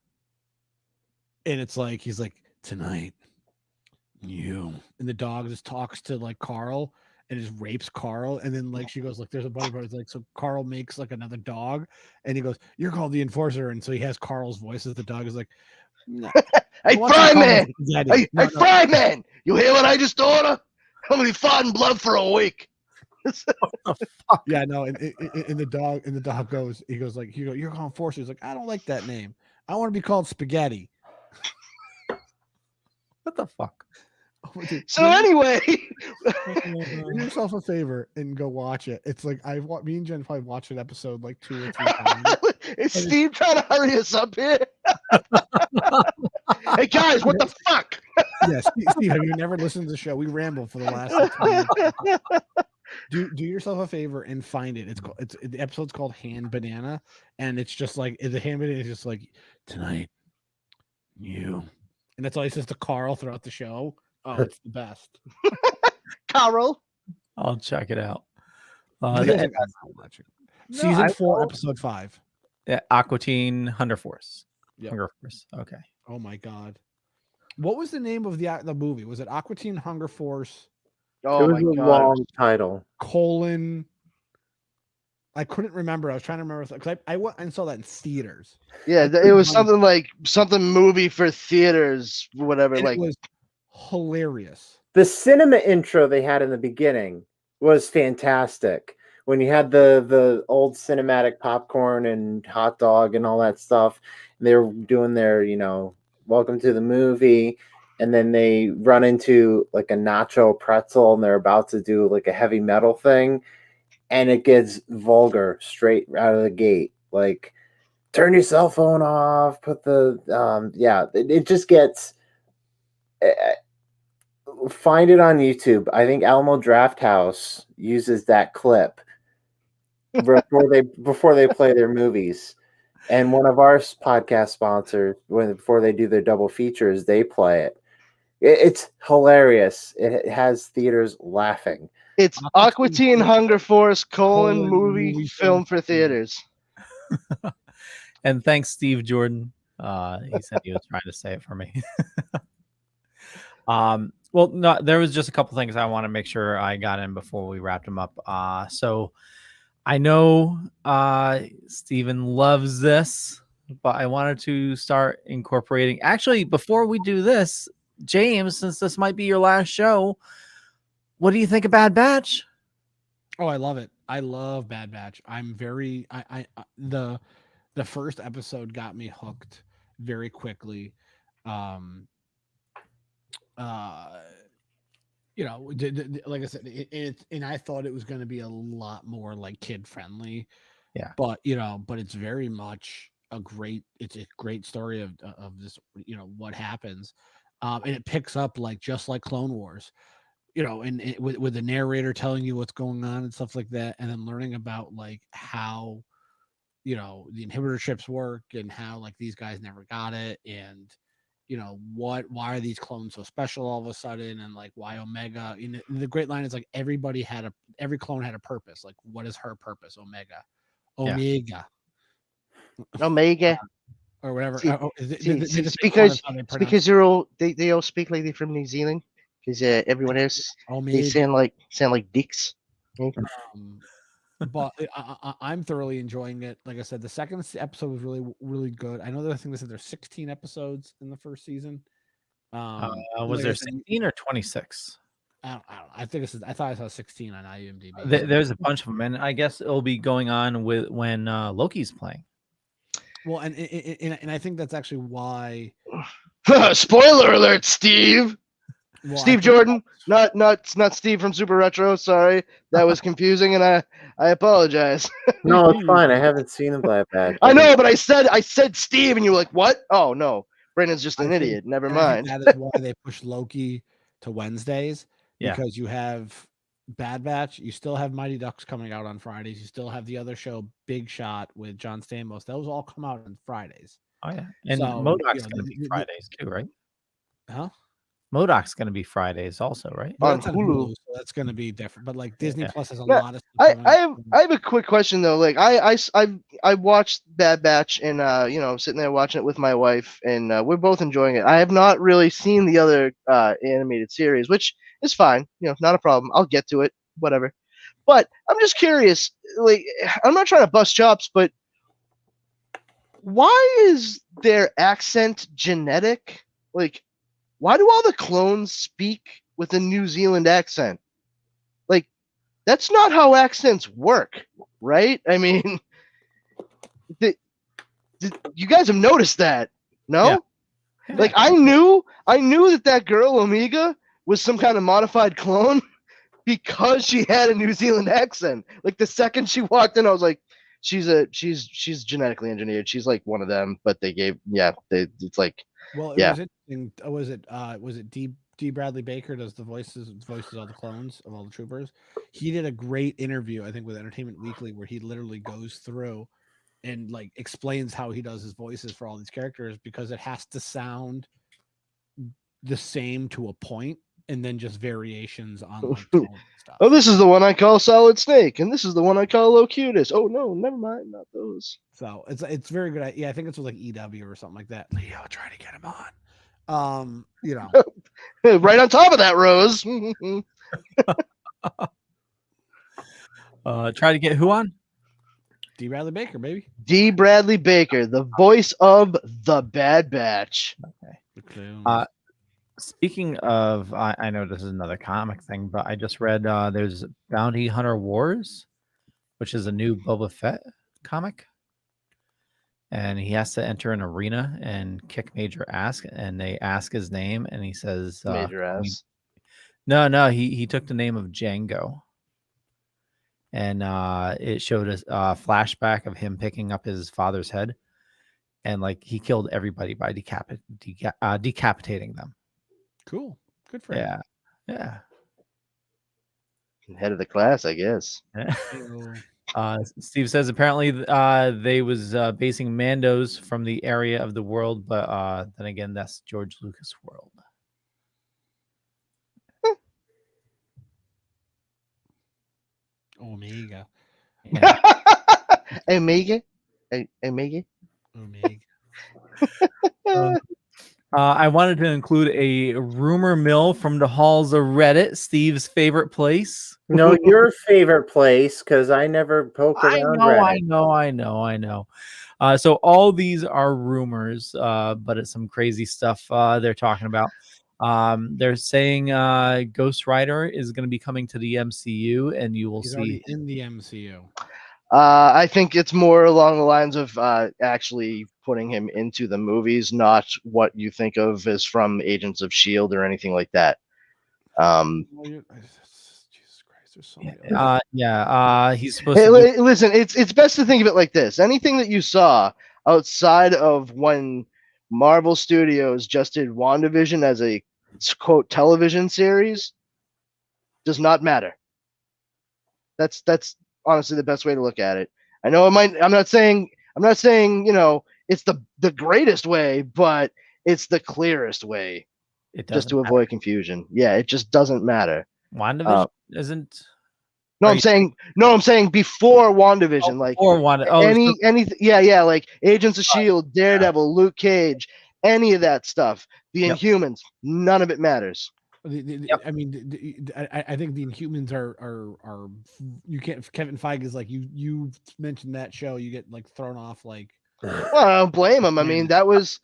and it's like he's like, "Tonight, you," and the dog just talks to like Carl and just rapes Carl, and then like she goes, "Look, there's a bunny bird." It's like, so Carl makes like another dog, and he goes, "You're called the Enforcer," and so he has Carl's voice as the dog is like, "No." Hey, Fryman! Hey, Fryman! You hear what I just ordered? I'm gonna be fighting blood for a week. Yeah, no, and the dog goes, "You're called Enforcer." He's like, "I don't like that name. I want to be called Spaghetti." What the fuck? So anyway, do yourself a favor and go watch it. It's like me and Jen probably watched an episode like 2 or 3 times. Is Steve trying to hurry us up here? Hey guys, what the fuck? Yes, Steve, have you never listened to the show? We ramble for the last 10 minutes. Do yourself a favor and find it. It's the episode's called Hand Banana, and it's just like the hand banana is just like, "Tonight, you," and that's all he says to Carl throughout the show. Oh, it's the best. Carl, I'll check it out. Season 4, episode 5. Yeah, Aqua Teen Hunger Force. Yep. Hunger Force. Okay. Oh my god, what was the name of the movie? Was it Aqua Teen Hunger Force? Oh, it was a long title. Colon I couldn't remember. I was trying to remember because I went and saw that in theaters. Yeah, it was something like something movie for theaters, whatever. And Like it was hilarious. The cinema intro they had in the beginning was fantastic. When you had the old cinematic popcorn and hot dog and all that stuff, and they were doing their, welcome to the movie, and then they run into like a nacho pretzel and they're about to do like a heavy metal thing, and it gets vulgar straight out of the gate. Like, turn your cell phone off, put the it just gets find it on YouTube. I think Alamo Drafthouse uses that clip before they play their movies. And one of our podcast sponsors, before they do their double features, they play it. It's hilarious. It has theaters laughing. It's Aqua Teen Hunger Force : movie film for theaters. And thanks, Steve Jordan. He said he was trying to say it for me. Well, no, there was just a couple things I want to make sure I got in before we wrapped them up. So I know Steven loves this, but I wanted to start incorporating. Actually, before we do this, James, since this might be your last show, what do you think of Bad Batch? Oh, I love it. I love Bad Batch. I'm very the first episode got me hooked very quickly. Like I said, and I thought it was going to be a lot more like kid friendly. Yeah. But it's very much it's a great story of this, what happens. And it picks up just like Clone Wars, and with the narrator telling you what's going on and stuff like that, and then learning about how, the inhibitor chips work and how these guys never got it, and why are these clones so special all of a sudden, and why Omega. The great line is every clone had a purpose. What is her purpose? Omega. Or whatever. It's because they all speak like they're from New Zealand, because everyone else they sound like dicks. But I'm thoroughly enjoying it. Like I said, the second episode was really, really good. I know that I think they said there's 16 episodes in the first season. Was there 16 or 26? I don't know. I thought I saw 16 on IMDb. There's a bunch of them, and I guess it'll be going on when Loki's playing. Well, and I think that's actually why. Spoiler alert, Steve. Well, Steve Jordan, not Steve from Super Retro. Sorry, that was confusing, and I apologize. No, it's fine. I haven't seen the Bad Batch. I know, but I said Steve, and you were like, "What? Oh no, Brandon's just an idiot. Never mind." That is why they pushed Loki to Wednesdays, because you have Bad Batch, you still have Mighty Ducks coming out on Fridays, you still have the other show Big Shot with John Stamos. Those all come out on Fridays. Oh yeah, and MODOK's going to be Fridays too, right? Huh? MODOK's going to be Fridays also, right? On That's Hulu. so that's going to be different. But Disney Plus has a Yeah, lot of stuff coming out. I have a quick question though. I watched Bad Batch, and sitting there watching it with my wife, and we're both enjoying it. I have not really seen the other animated series, which is fine. Not a problem. I'll get to it. Whatever. But I'm just curious. I'm not trying to bust chops, but why is their accent genetic? Why do all the clones speak with a New Zealand accent? That's not how accents work, right? I mean, you guys have noticed that, no? Yeah. I knew that girl Omega was some kind of modified clone because she had a New Zealand accent. The second she walked in, I was like, she's genetically engineered. She's one of them, but it's like. Well, it was interesting. Was it D. Bradley Baker does the voices of all the clones of all the troopers? He did a great interview, I think, with Entertainment Weekly, where he literally goes through and explains how he does his voices for all these characters, because it has to sound the same to a point, and then just variations on tone and stuff. Oh, this is the one I call Solid Snake, and this is the one I call Locutus. Oh no, never mind, not those. So it's very good. Yeah, I think it's with EW or something like that. Leo, try to get him on. Right on top of that, Rose. Try to get who on? D. Bradley Baker, baby. D. Bradley Baker, the voice of the Bad Batch. Speaking of, I know this is another comic thing, but I just read there's Bounty Hunter Wars, which is a new Boba Fett comic. And he has to enter an arena and kick Major ass, and they ask his name, and he says Major ass. No, he took the name of Django, and it showed a flashback of him picking up his father's head, and like he killed everybody by decapitating them. Cool, good for him. Yeah. Head of the class, I guess. Steve says apparently they was basing Mandos from the area of the world, but then again, that's George Lucas world. Omega. Yeah. Omega. I wanted to include a rumor mill from the halls of Reddit, Steve's favorite place. No, your favorite place, because I never poke around Reddit. I know. So all these are rumors, but it's some crazy stuff they're talking about. They're saying Ghost Rider is going to be coming to the MCU, and you will He's see already in the MCU. I think it's more along the lines of actually putting him into the movies, not what you think of as from Agents of S.H.I.E.L.D. or anything like that. He's supposed Hey, to listen, it's best to think of it like this. Anything that you saw outside of when Marvel Studios just did WandaVision as a quote television series does not matter. That's honestly the best way to look at it. I know it might. I'm not saying it's the greatest way, but it's the clearest way. Just to avoid confusion. Yeah, it just doesn't matter. WandaVision isn't. No, I'm saying before WandaVision, like Agents of S.H.I.E.L.D., Daredevil, Luke Cage, any of that stuff. The Inhumans, none of it matters. I mean, I think the Inhumans are you can't. Kevin Feige is like you mentioned that show, you get like thrown off like. Well, I don't blame him. I mean, that was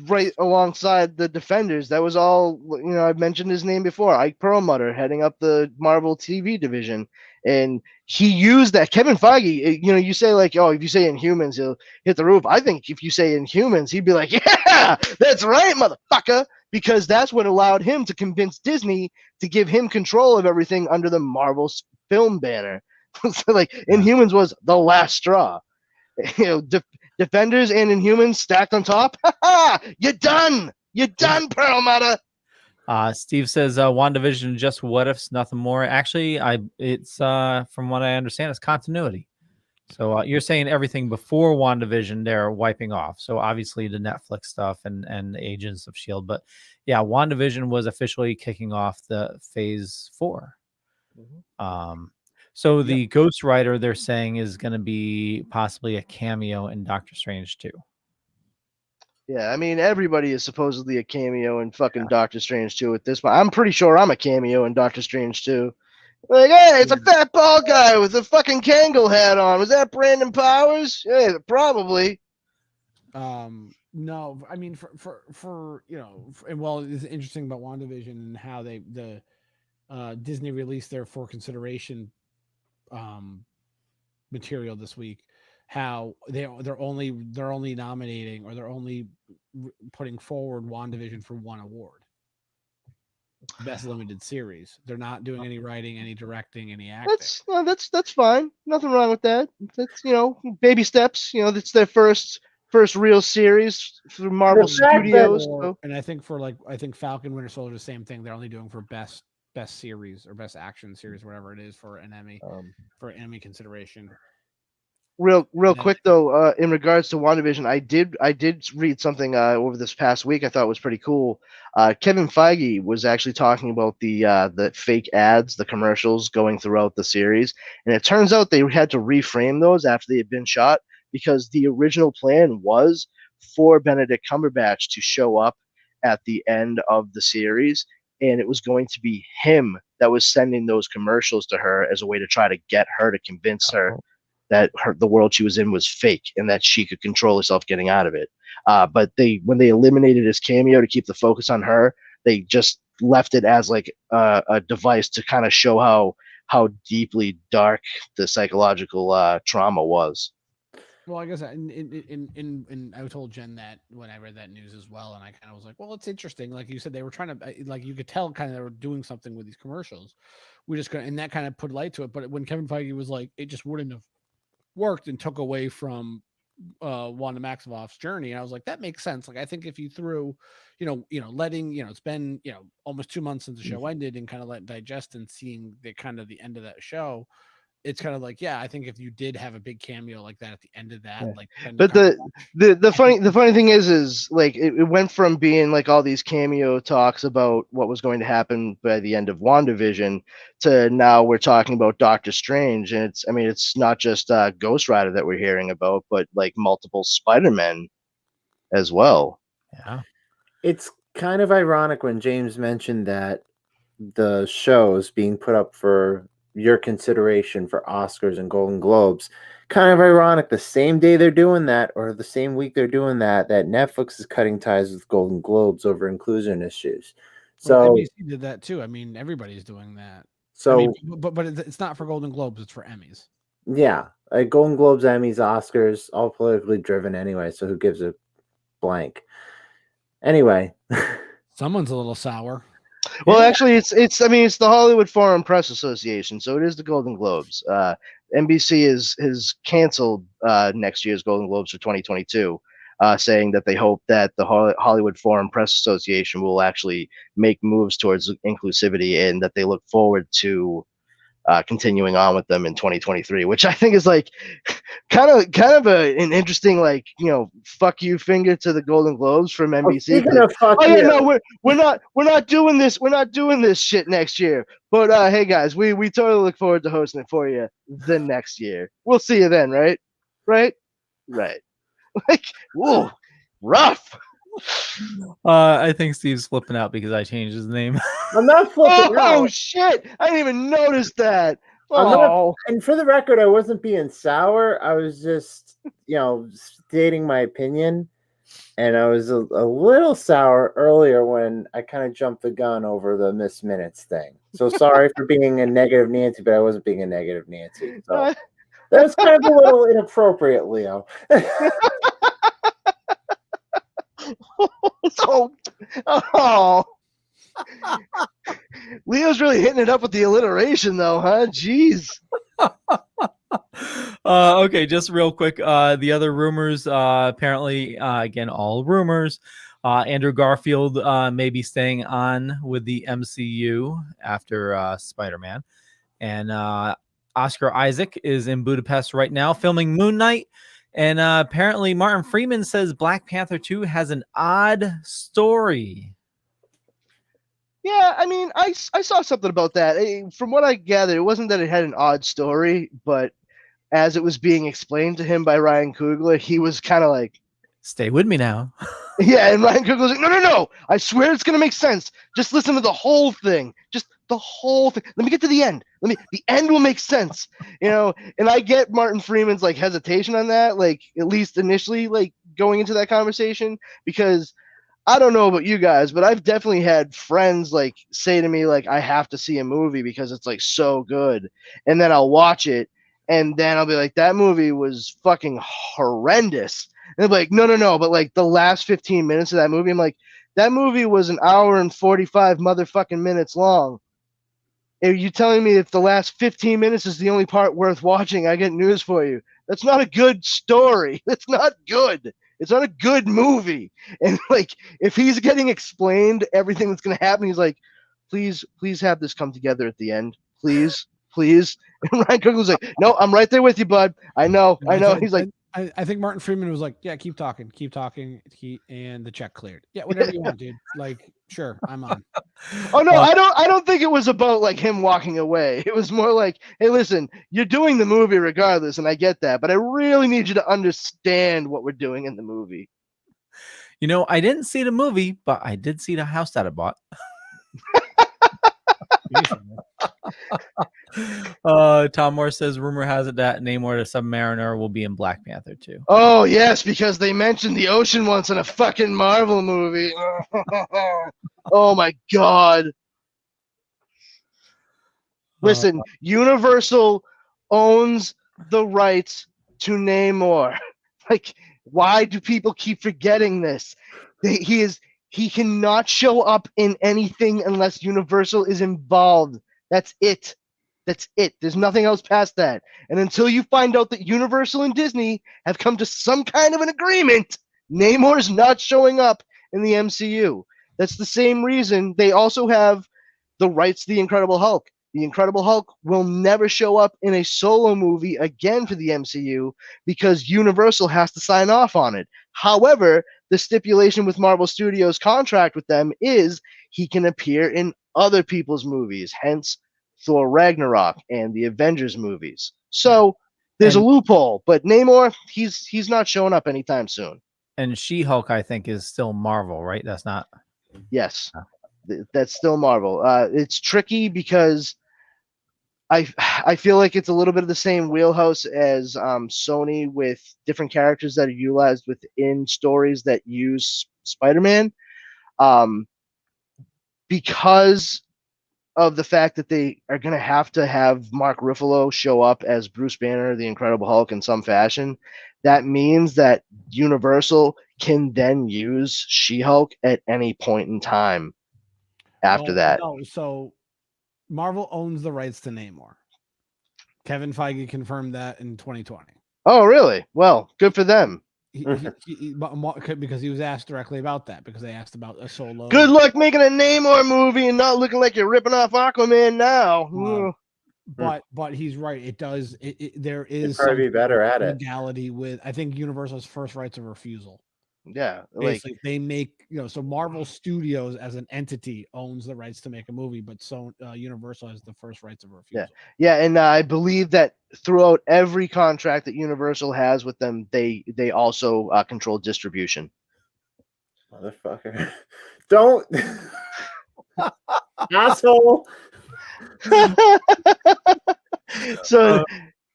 right alongside the Defenders. That was all. I've mentioned his name before. Ike Perlmutter heading up the Marvel TV division, and he used that. Kevin Feige. You say like, oh, if you say Inhumans, he'll hit the roof. I think if you say Inhumans, he'd be like, yeah, that's right, motherfucker. Because that's what allowed him to convince Disney to give him control of everything under the Marvel film banner. So like Inhumans was the last straw. Defenders and Inhumans stacked on top. You're done. You're done, Perlmutter. Steve says WandaVision just what ifs, nothing more. Actually, it's from what I understand, it's continuity. So you're saying everything before WandaVision they're wiping off. So obviously the Netflix stuff and Agents of S.H.I.E.L.D. But yeah, WandaVision was officially kicking off the phase 4. So the Ghost Rider they're saying is going to be possibly a cameo in Doctor Strange 2. Yeah, I mean everybody is supposedly a cameo in fucking Doctor Strange 2 at this point. I'm pretty sure I'm a cameo in Doctor Strange 2. Like, hey, it's a fat bald guy with a fucking Kangol hat on. Was that Brandon Powers? Yeah, probably. No, I mean for and well, it's interesting about WandaVision and how Disney released their for consideration material this week. How they're only nominating or they're only putting forward WandaVision for one award. Best limited series. They're not doing any writing, any directing, any acting. That's fine. Nothing wrong with that. That's baby steps. That's their first real series for Marvel Studios. And I think Falcon Winter Soldier the same thing. They're only doing for best series or best action series, whatever it is, for an Emmy for Emmy consideration. Real quick though, in regards to WandaVision, I did read something over this past week I thought was pretty cool. Kevin Feige was actually talking about the fake ads, the commercials going throughout the series, and it turns out they had to reframe those after they had been shot because the original plan was for Benedict Cumberbatch to show up at the end of the series, and it was going to be him that was sending those commercials to her as a way to try to get her to convince her that the world she was in was fake and that she could control herself getting out of it. But when they eliminated his cameo to keep the focus on her, they just left it as like a device to kind of show how deeply dark the psychological trauma was. Well, I guess in I told Jen that when I read that news as well, and I kind of was like, well, it's interesting. Like you said, they were trying to, like, you could tell kind of they were doing something with these commercials. We just got, and that kind of put light to it. But when Kevin Feige was like, it just wouldn't have worked and took away from Wanda Maximoff's journey, and I was like, that makes sense. Like, I think if you threw, letting, it's been, almost 2 months since the show ended, and kind of let it digest and seeing the kind of the end of that show, it's kind of like, yeah, I think if you did have a big cameo like that at the end of that, like, but the funny thing is like it went from being like all these cameo talks about what was going to happen by the end of WandaVision to now we're talking about Doctor Strange, and it's not just Ghost Rider that we're hearing about, but like multiple Spider-Men as well. Yeah, it's kind of ironic when James mentioned that the shows being put up for your consideration for Oscars and Golden Globes. Kind of ironic, the same day they're doing that, or the same week they're doing that Netflix is cutting ties with Golden Globes over inclusion issues. So NBC did that too. I mean, everybody's doing that. So, but it's not for Golden Globes; it's for Emmys. Yeah, like Golden Globes, Emmys, Oscars, all politically driven anyway. So who gives a blank? Anyway, someone's a little sour. Well, actually, it's the Hollywood Foreign Press Association, so it is the Golden Globes. NBC has canceled next year's Golden Globes for 2022, saying that they hope that the Hollywood Foreign Press Association will actually make moves towards inclusivity, and that they look forward to continuing on with them in 2023, which I think is like kind of an interesting, like, fuck you finger to the Golden Globes from NBC. We're not doing this. We're not doing this shit next year. But hey guys, we totally look forward to hosting it for you the next year. We'll see you then, right? Right. Like, whoa, rough. I think Steve's flipping out because I changed his name. I'm not flipping out. Oh shit! I didn't even notice that. And for the record, I wasn't being sour. I was just, stating my opinion. And I was a little sour earlier when I kind of jumped the gun over the missed minutes thing. So sorry for being a negative Nancy, but I wasn't being a negative Nancy. So that was kind of a little inappropriate, Leo. Oh. Leo's really hitting it up with the alliteration, though, huh? Jeez. Okay, just real quick. The other rumors, apparently, again, all rumors. Andrew Garfield may be staying on with the MCU after Spider-Man. And Oscar Isaac is in Budapest right now filming Moon Knight. And apparently Martin Freeman says Black Panther 2 has an odd story. Yeah, I mean, I saw something about that. From what I gathered, it wasn't that it had an odd story, but as it was being explained to him by Ryan Coogler, he was kind of like, stay with me now. Yeah, and Ryan Coogler was like, no, I swear it's going to make sense. Just listen to the whole thing. Just the whole thing. Let me get to the end. The end will make sense. And I get Martin Freeman's like hesitation on that, like at least initially, like going into that conversation, because I don't know about you guys, but I've definitely had friends like say to me, like, I have to see a movie because it's like so good. And then I'll watch it and then I'll be like, that movie was fucking horrendous. And they'll be like, no, but like the last 15 minutes of that movie, I'm like, that movie was an hour and 45 motherfucking minutes long. Are you telling me if the last 15 minutes is the only part worth watching? I get news for you. That's not a good story. That's not good. It's not a good movie. And like, if he's getting explained everything that's going to happen, he's like, please have this come together at the end. Please. And Ryan Coogler was like, no, I'm right there with you, bud. I know. He's like, I think Martin Freeman was like, yeah, keep talking. And the check cleared. Yeah, whatever you want, dude. Like, sure, I'm on. Oh no, I don't think it was about like him walking away. It was more like, hey, listen, you're doing the movie regardless, and I get that, but I really need you to understand what we're doing in the movie. I didn't see the movie, but I did see the house that I bought. Tom Moore says rumor has it that Namor the Submariner will be in Black Panther too. Oh yes, because they mentioned the ocean once in a fucking Marvel movie. Oh my god. Listen, Universal owns the rights to Namor. Like, why do people keep forgetting this? He cannot show up in anything unless Universal is involved. That's it. That's it. There's nothing else past that. And until you find out that Universal and Disney have come to some kind of an agreement, Namor is not showing up in the MCU. That's the same reason they also have the rights to the Incredible Hulk. The Incredible Hulk will never show up in a solo movie again for the MCU because Universal has to sign off on it. However, the stipulation with Marvel Studios' contract with them is he can appear in other people's movies, hence Thor Ragnarok and the Avengers movies. So there's a loophole, but Namor, he's not showing up anytime soon. And She-Hulk, I think, is still Marvel, right? That's not. Yes, that's still Marvel. It's tricky because I feel like it's a little bit of the same wheelhouse as Sony with different characters that are utilized within stories that use Spider-Man. Because of the fact that they are going to have Mark Ruffalo show up as Bruce Banner, the Incredible Hulk, in some fashion, that means that Universal can then use She-Hulk at any point in time after that. No, so Marvel owns the rights to Namor. Kevin Feige confirmed that in 2020. Oh, really? Well, good for them. Because he was asked directly about that, because they asked about a solo. Good luck making a Namor movie and not looking like you're ripping off Aquaman now. But he's right. It does. There is probably be better at it. Legality with, I think, Universal's first rights of refusal. Yeah, basically they make, so Marvel Studios as an entity owns the rights to make a movie, but so Universal has the first rights of refusal. Yeah, and I believe that throughout every contract that Universal has with them, they also control distribution. Motherfucker, don't asshole. So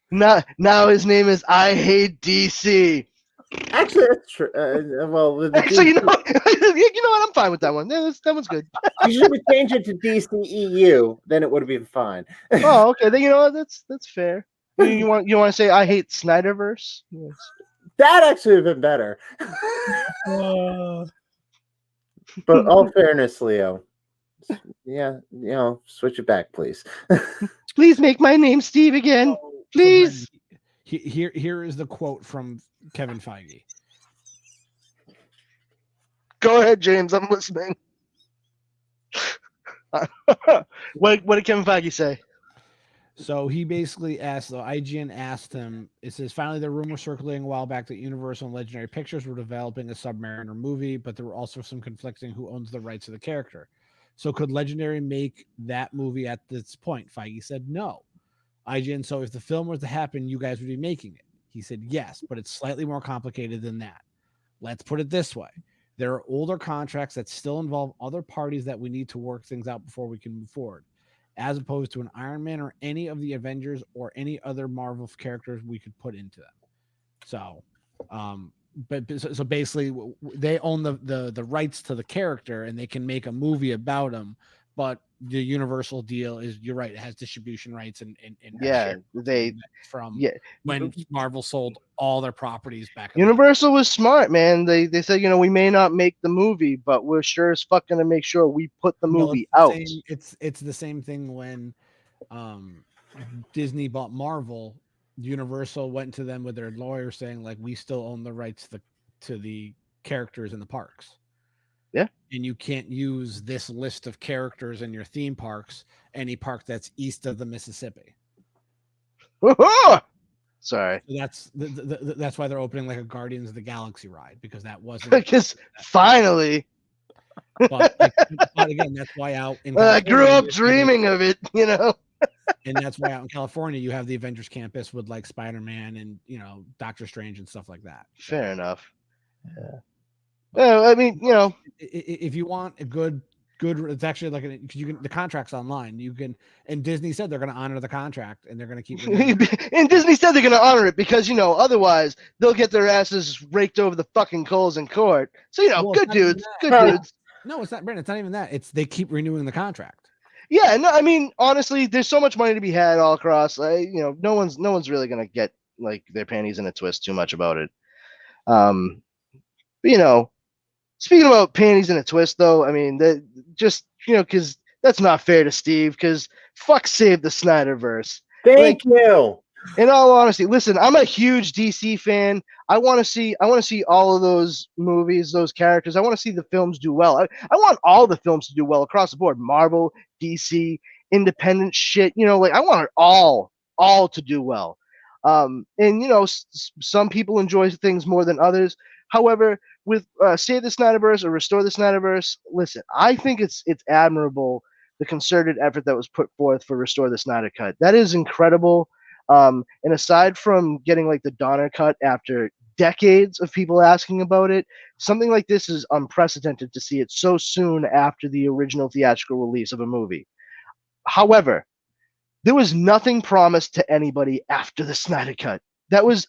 now his name is I Hate DC. Actually, that's true. Actually, you know what? I'm fine with that one. Yeah, that one's good. You should have changed it to DCEU. Then it would have been fine. Oh, okay. Then you know what? That's fair. You want to say I hate Snyderverse? Yes. That actually would have been better. But all fairness, Leo. Yeah, switch it back, please. Please make my name Steve again. Please. Here is the quote from Kevin Feige. Go ahead, James. I'm listening. What did Kevin Feige say? So he basically asked, IGN asked him, it says, finally, the rumor circulating a while back that Universal and Legendary Pictures were developing a Submariner movie, but there were also some conflicting who owns the rights to the character. So could Legendary make that movie at this point? Feige said no. IGN, so if the film was to happen, you guys would be making it. He said yes, but it's slightly more complicated than that. Let's put it this way. There are older contracts that still involve other parties that we need to work things out before we can move forward, as opposed to an Iron Man or any of the Avengers or any other Marvel characters we could put into them. So, so basically, they own the rights to the character and they can make a movie about him. But the Universal deal is, you're right, it has distribution rights and when Marvel sold all their properties back. Universal was smart, man. They said, we may not make the movie, but we're sure as fuck gonna make sure we put the movie out. It's the same thing when Disney bought Marvel. Universal went to them with their lawyer saying, like, we still own the rights to the characters in the parks. Yeah. And you can't use this list of characters in your theme parks, any park that's east of the Mississippi. Sorry. So that's why they're opening like a Guardians of the Galaxy ride, because that wasn't. Because finally. But again, that's why out in I grew up dreaming of it, And that's why out in California you have the Avengers campus with like Spider-Man and Doctor Strange and stuff like that. Fair enough. Yeah. I mean, if you want a good good. It's actually like because you can the contract's online. You can, and Disney said they're going to honor the contract and they're going to keep. And Disney said they're going to honor it because otherwise they'll get their asses raked over the fucking coals in court. So good dudes, good dudes. No, it's not, Brandon. It's not even that. It's they keep renewing the contract. Yeah, no, I mean honestly, there's so much money to be had all across. No one's really going to get like their panties in a twist too much about it. But, speaking about panties in a twist, though, I mean, because that's not fair to Steve, because fuck Save the Snyderverse. Thank you. In all honesty, listen, I'm a huge DC fan. I want to see all of those movies, those characters. I want to see the films do well. I want all the films to do well across the board. Marvel, DC, independent shit. I want it all to do well. Some people enjoy things more than others. However, with Save the Snyderverse or Restore the Snyderverse, listen, I think it's admirable, the concerted effort that was put forth for Restore the Snyder Cut. That is incredible. And aside from getting like the Donner Cut after decades of people asking about it, something like this is unprecedented to see it so soon after the original theatrical release of a movie. However, there was nothing promised to anybody after the Snyder Cut. That was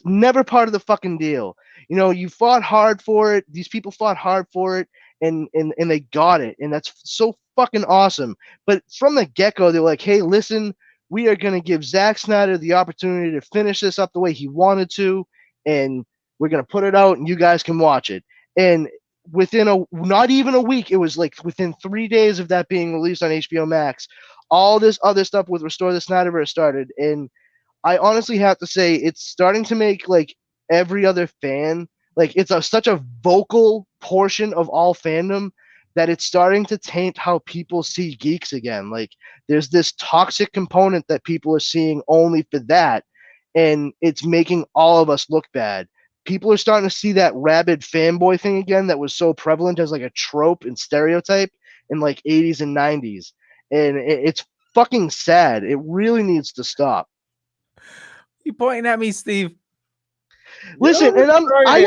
never part of the fucking deal. You fought hard for it. These people fought hard for it, and they got it, and that's so fucking awesome. But from the get-go, they're like, hey, listen, we are going to give Zack Snyder the opportunity to finish this up the way he wanted to, and we're going to put it out, and you guys can watch it. And within not even a week, it was like within 3 days of that being released on HBO Max, all this other stuff with Restore the Snyderverse started, and I honestly have to say it's starting to make like every other fan, like it's such a vocal portion of all fandom that it's starting to taint how people see geeks again. Like there's this toxic component that people are seeing only for that, and it's making all of us look bad. People are starting to see that rabid fanboy thing again that was so prevalent as like a trope and stereotype in like 80s and 90s. And it's fucking sad. It really needs to stop. You pointing at me, Steve? Listen, and I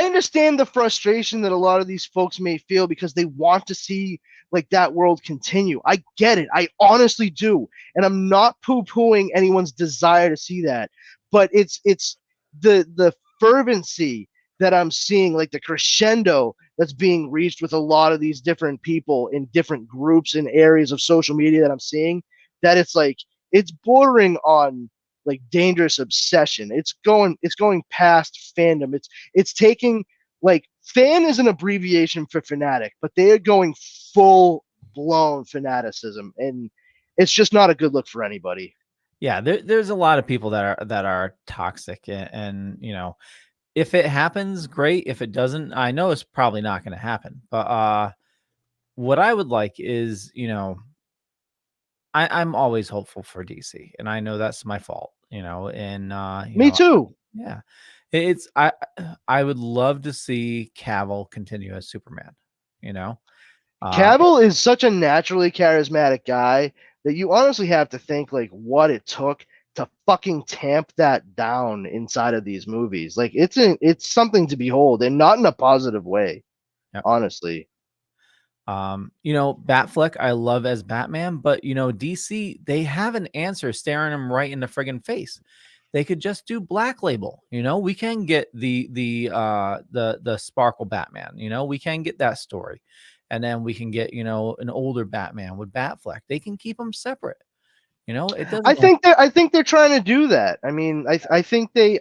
understand the frustration that a lot of these folks may feel because they want to see like that world continue. I get it. I honestly do. And I'm not poo-pooing anyone's desire to see that. But it's the fervency that I'm seeing, like the crescendo that's being reached with a lot of these different people in different groups and areas of social media that I'm seeing, that it's bordering on like dangerous obsession. It's going past fandom. It's taking, like, fan is an abbreviation for fanatic, but they are going full blown fanaticism, and it's just not a good look for anybody. Yeah, there's a lot of people that are toxic, and if it happens, great. If it doesn't, I know it's probably not going to happen. But what I would like is, I'm always hopeful for DC, and I know that's my fault, and me too. Yeah, I would love to see Cavill continue as Superman. Cavill is such a naturally charismatic guy that you honestly have to think like what it took to fucking tamp that down inside of these movies. Like it's something to behold, and not in a positive way. Yep. Honestly. Batfleck I love as Batman, but DC, they have an answer staring him right in the friggin' face. They could just do Black Label. We can get the Sparkle Batman. We can get that story, and then we can get an older Batman with Batfleck. They can keep them separate. It doesn't. I think they're trying to do that. I mean, I think they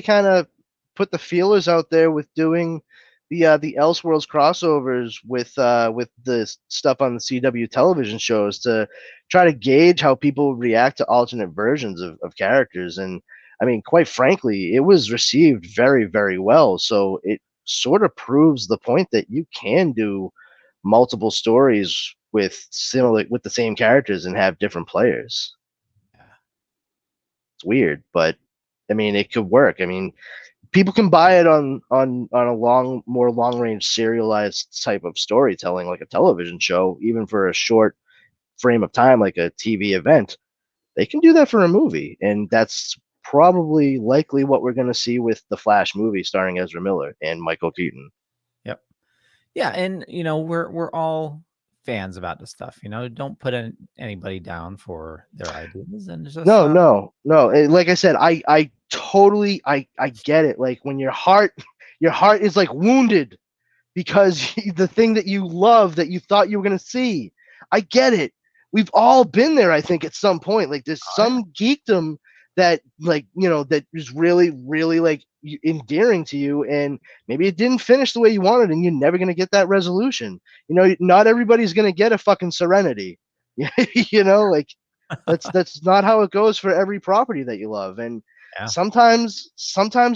kind of put the feelers out there with doing the Elseworlds crossovers with the stuff on the CW television shows to try to gauge how people react to alternate versions of characters. And I mean, quite frankly, it was received very, very well. So it sort of proves the point that you can do multiple stories with the same characters and have different players. Yeah. It's weird, but I mean, it could work. I mean, people can buy it on a more long range serialized type of storytelling, like a television show, even for a short frame of time, like a TV event. They can do that for a movie, and that's probably likely what we're going to see with the Flash movie starring Ezra Miller and Michael Keaton. Yep. Yeah, and we're all fans about this stuff. Don't put anybody down for their ideas, and just No. Like I said, I totally I get it. Like when your heart is like wounded because the thing that you love that you thought you were gonna see. I get it. We've all been there, I think, at some point. Like there's some geekdom that that is really, really like endearing to you, and maybe it didn't finish the way you wanted, and you're never gonna get that resolution. Not everybody's gonna get a fucking Serenity. Like that's not how it goes for every property that you love. And sometimes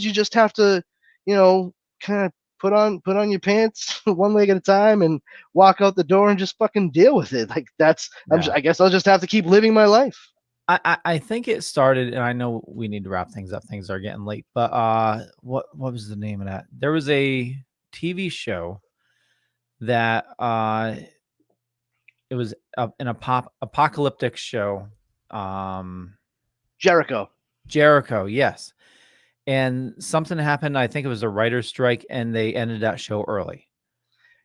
you just have to, kind of put on your pants one leg at a time and walk out the door and just fucking deal with it. Like I guess I'll just have to keep living my life. I think it started, and I know we need to wrap things up. Things are getting late, but what was the name of that? There was a TV show that it was an apocalyptic show. Jericho, yes. And something happened. I think it was a writer's strike, and they ended that show early.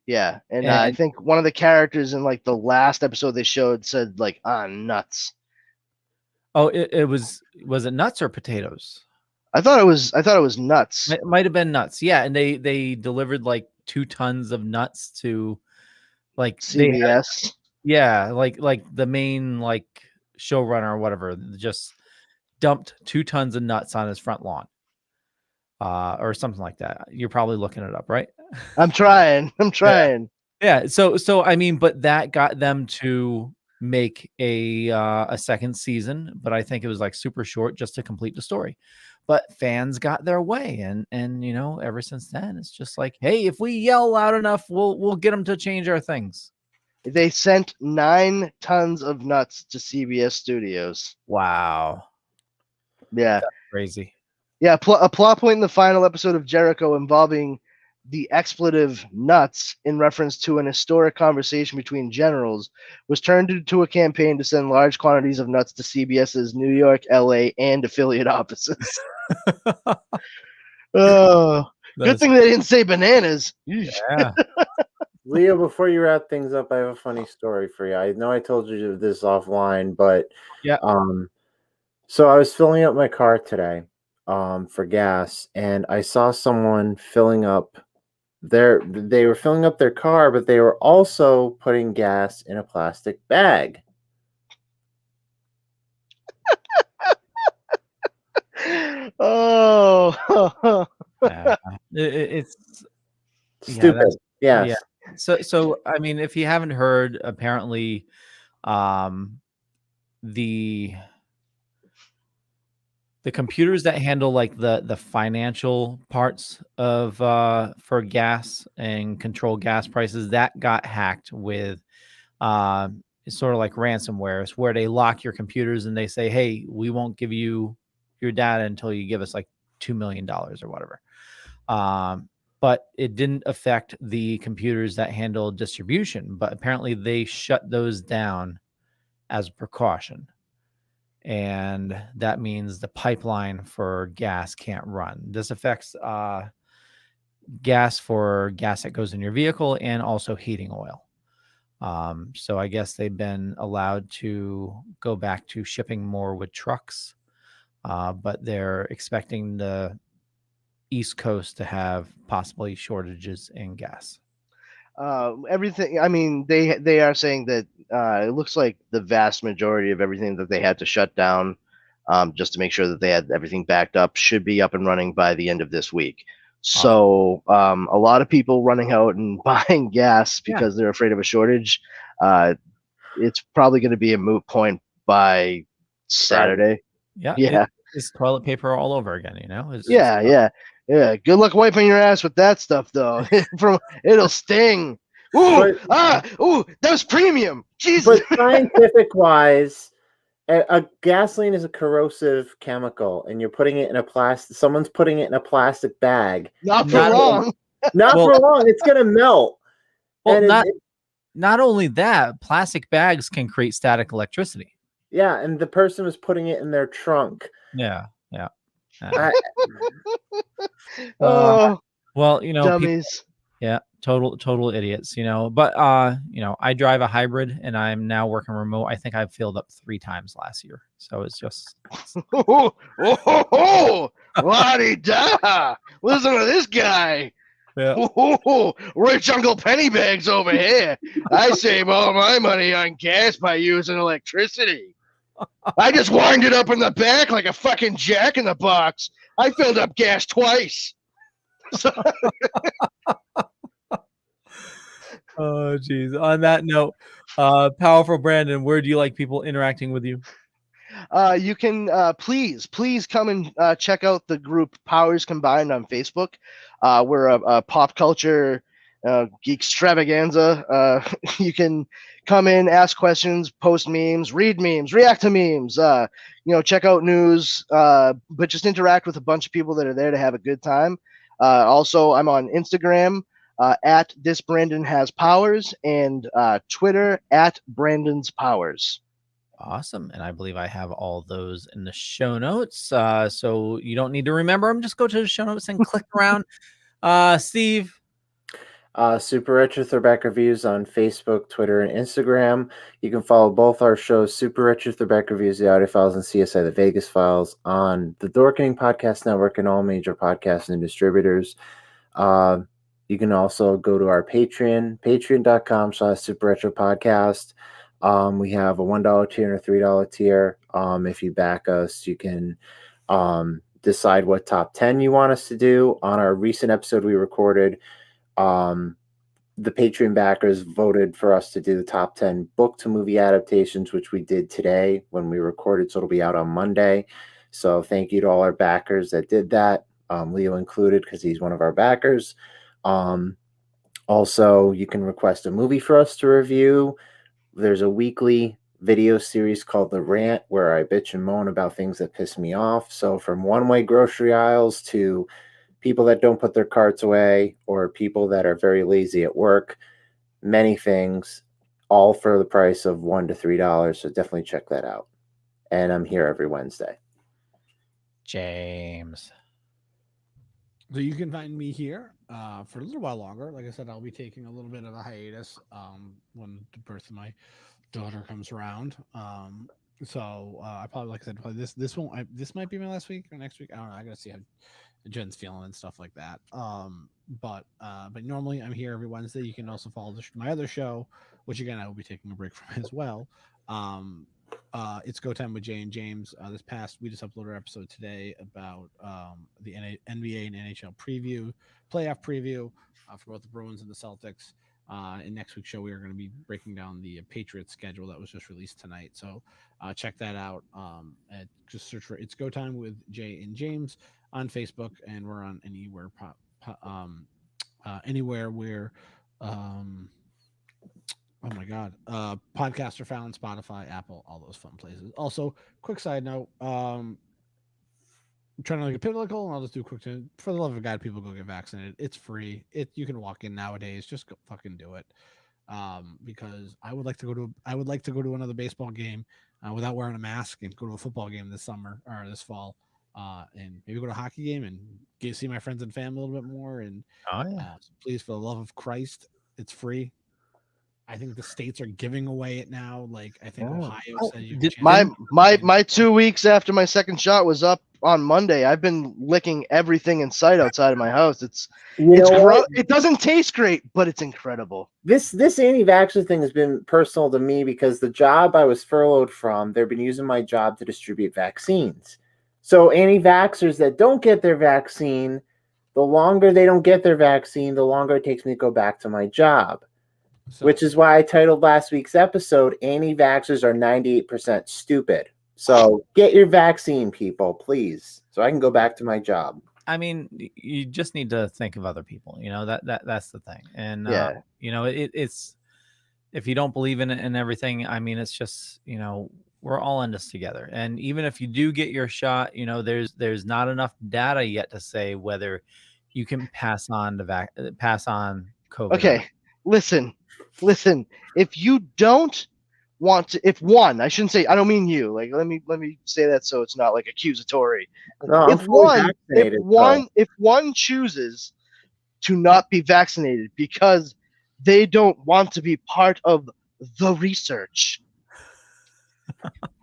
Yeah, and I think one of the characters in like the last episode they showed said like, nuts. Oh, it was it nuts or potatoes? I thought it was nuts. It might have been nuts. Yeah, and they delivered like 2 tons of nuts to like CBS. Like the main like showrunner or whatever just dumped 2 tons of nuts on his front lawn. Or something like that. You're probably looking it up, right? I'm trying. Yeah. So I mean, but that got them to make a second season, but I think it was like super short just to complete the story. But fans got their way, and ever since then, it's just like, hey, if we yell loud enough, we'll get them to change our things. They sent 9 tons of nuts to CBS Studios. Wow. Yeah. That's crazy. Yeah, a plot point in the final episode of Jericho involving the expletive nuts in reference to an historic conversation between generals was turned into a campaign to send large quantities of nuts to CBS's New York, LA, and affiliate offices. Good thing they didn't say bananas. Yeah. Leo, before you wrap things up, I have a funny story for you. I know I told you this offline, but yeah. So I was filling up my car today for gas, and I saw someone filling up they were filling up their car, but they were also putting gas in a plastic bag. Oh. It's stupid. Yeah. So I mean, if you haven't heard, apparently the computers that handle like the financial parts of for gas and control gas prices, that got hacked with it's sort of like ransomware. It's where they lock your computers and they say, hey, we won't give you your data until you give us like $2 million or whatever. But it didn't affect the computers that handle distribution, but apparently they shut those down as a precaution. And that means the pipeline for gas can't run. This affects gas that goes in your vehicle and also heating oil. So I guess they've been allowed to go back to shipping more with trucks, but they're expecting the East Coast to have possibly shortages in gas. Everything. I mean, they are saying that it looks like the vast majority of everything that they had to shut down, just to make sure that they had everything backed up, should be up and running by the end of this week. So a lot of people running out and buying gas because they're afraid of a shortage. It's probably going to be a moot point by Saturday. Yeah. It's toilet paper all over again. Yeah. Good luck wiping your ass with that stuff, though. It'll sting. Ooh, that was premium. Jesus. But scientific wise, a gasoline is a corrosive chemical, and you're putting it in a plastic. Someone's putting it in a plastic bag. Not for long. Not for long. It's gonna melt. Well, not only that, plastic bags can create static electricity. Yeah, and the person was putting it in their trunk. Yeah. Oh, well, dummies. total idiots, you know. But you know, I drive a hybrid and I'm now working remote. I think I've filled up 3 times last year. So it's just la-di-da. Listen to this guy. Yeah. Rich Uncle Pennybags over here. I save all my money on gas by using electricity. I just wind it up in the back like a fucking jack in the box. I filled up gas twice. Oh, geez. On that note, powerful Brandon, where do you like people interacting with you? You can please come and check out the group Powers Combined on Facebook. We're a pop culture geek extravaganza. You can come in, ask questions, post memes, read memes, react to memes. You know, check out news, but just interact with a bunch of people that are there to have a good time. Also, I'm on Instagram at this Brandon has powers and Twitter at Brandon's powers. Awesome. And I believe I have all those in the show notes. So you don't need to remember them. Just go to the show notes and click around. Steve. Super Retro Throwback Reviews on Facebook, Twitter, and Instagram. You can follow both our shows, Super Retro Throwback Reviews, the Audio Files, and CSI, the Vegas Files, on the Dorkening Podcast Network and all major podcasts and distributors. You can also go to our Patreon, patreon.com/Super Retro Podcast. We have a $1 tier and a $3 tier. If you back us, you can decide what top 10 you want us to do. On our recent episode we recorded, the Patreon backers voted for us to do the top 10 book to movie adaptations, which we did today when we recorded, so it'll be out on Monday. So thank you to all our backers that did that, Leo included, because he's one of our backers. Also, you can request a movie for us to review. There's a weekly video series called The Rant where I bitch and moan about things that piss me off. So from one-way grocery aisles to people that don't put their carts away or people that are very lazy at work, many things, all for the price of $1 to $3. So definitely check that out. And I'm here every Wednesday. James. So you can find me here for a little while longer. Like I said, I'll be taking a little bit of a hiatus when the birth of my daughter comes around. So I probably, like I said, probably this might be my last week or next week. I don't know. I gotta see how Jen's feeling and stuff like that. But normally I'm here every Wednesday. You can also follow my other show, which again I will be taking a break from as well. It's Go Time with Jay and James. We just uploaded our episode today about the NBA and NHL preview, playoff preview for both the Bruins and the Celtics. In next week's show, we are going to be breaking down the Patriots schedule that was just released tonight. So check that out. And just search for It's Go Time with Jay and James on Facebook, and we're on anywhere anywhere where oh my God. Podcasts are found, Spotify, Apple, all those fun places. Also, quick side note, I'm trying to look at Pinnacle, and I'll just do a quick thing. For the love of God, people go get vaccinated. It's free. You can walk in nowadays. Just go fucking do it. Because I would like to go to another baseball game without wearing a mask, and go to a football game this summer or this fall. And maybe go to a hockey game and see my friends and family a little bit more. And so please, for the love of Christ, it's free. I think the states are giving away it now. Like I think Ohio said you can. My 2 weeks after my second shot was up on Monday. I've been licking everything in sight outside of my house. It doesn't taste great, but it's incredible. This anti-vaxxer thing has been personal to me because the job I was furloughed from, they've been using my job to distribute vaccines. So anti-vaxxers that don't get their vaccine, the longer they don't get their vaccine, the longer it takes me to go back to my job. Which is why I titled last week's episode, Anti-Vaxxers Are 98% Stupid. So get your vaccine, people, please, so I can go back to my job. I mean, you just need to think of other people. You know, that's the thing. And, you know, it's if you don't believe in it and everything, I mean, it's just, you know, we're all in this together. And even if you do get your shot, you know, there's not enough data yet to say whether you can pass on COVID. Okay, listen. If you don't want to, I shouldn't say, I don't mean you. Like, let me say that so it's not like accusatory. No, if one chooses to not be vaccinated because they don't want to be part of the research.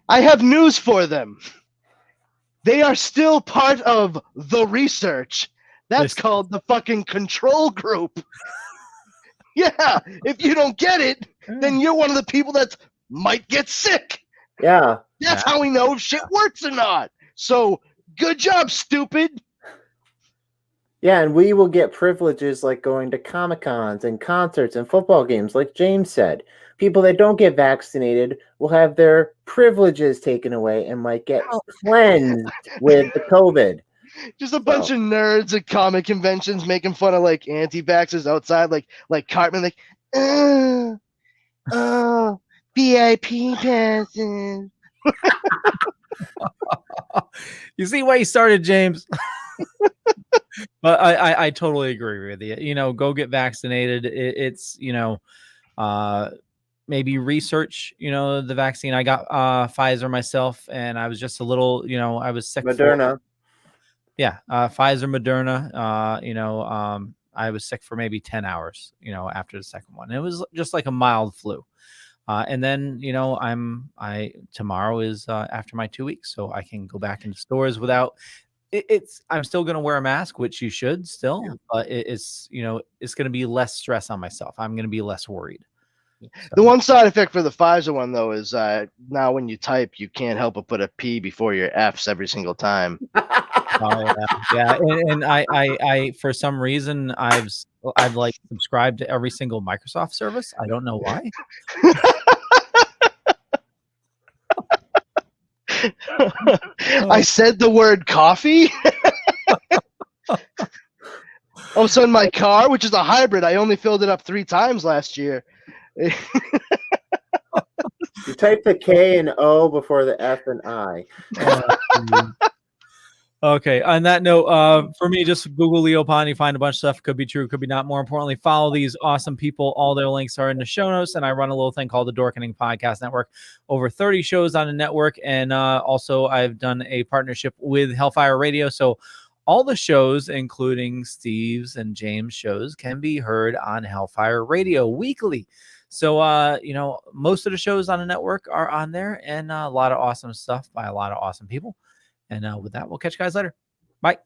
I have news for them. They are still part of the research. That's called the fucking control group. Yeah, if you don't get it, then you're one of the people that might get sick. Yeah. That's how we know if shit works or not. So, good job, stupid. Yeah, and we will get privileges like going to Comic-Cons and concerts and football games, like James said. People that don't get vaccinated will have their privileges taken away and might get cleansed with the COVID. Just a bunch of nerds at comic conventions making fun of like anti-vaxxers outside, like Cartman, like, VIP passes. You see why you started, James. But I totally agree with you. You know, go get vaccinated. It's, you know, maybe research, you know, the vaccine. I got Pfizer myself, and I was just a little, you know, I was sick. Moderna. Pfizer, Moderna. You know, I was sick for maybe 10 hours, you know, after the second one. It was just like a mild flu. And then, you know, tomorrow is after my 2 weeks, so I can go back into stores without. I'm still going to wear a mask, which you should still, but it's, you know, it's going to be less stress on myself. I'm going to be less worried. The one side effect for the Pfizer one, though, is now when you type, you can't help but put a P before your F's every single time. Oh, yeah. And I for some reason I've like subscribed to every single Microsoft service. I don't know why. I said the word coffee. All of a sudden, my car, which is a hybrid, I only filled it up 3 times last year. You type the K and O before the F and I. Okay. On that note, for me, just Google Leo Pond. You find a bunch of stuff. Could be true, could be not. More importantly, follow these awesome people. All their links are in the show notes. And I run a little thing called the Dorkening Podcast Network. Over 30 shows on the network. And also, I've done a partnership with Hellfire Radio. So all the shows, including Steve's and James' shows, can be heard on Hellfire Radio weekly. So, you know, most of the shows on the network are on there, and a lot of awesome stuff by a lot of awesome people. And with that, we'll catch you guys later. Bye.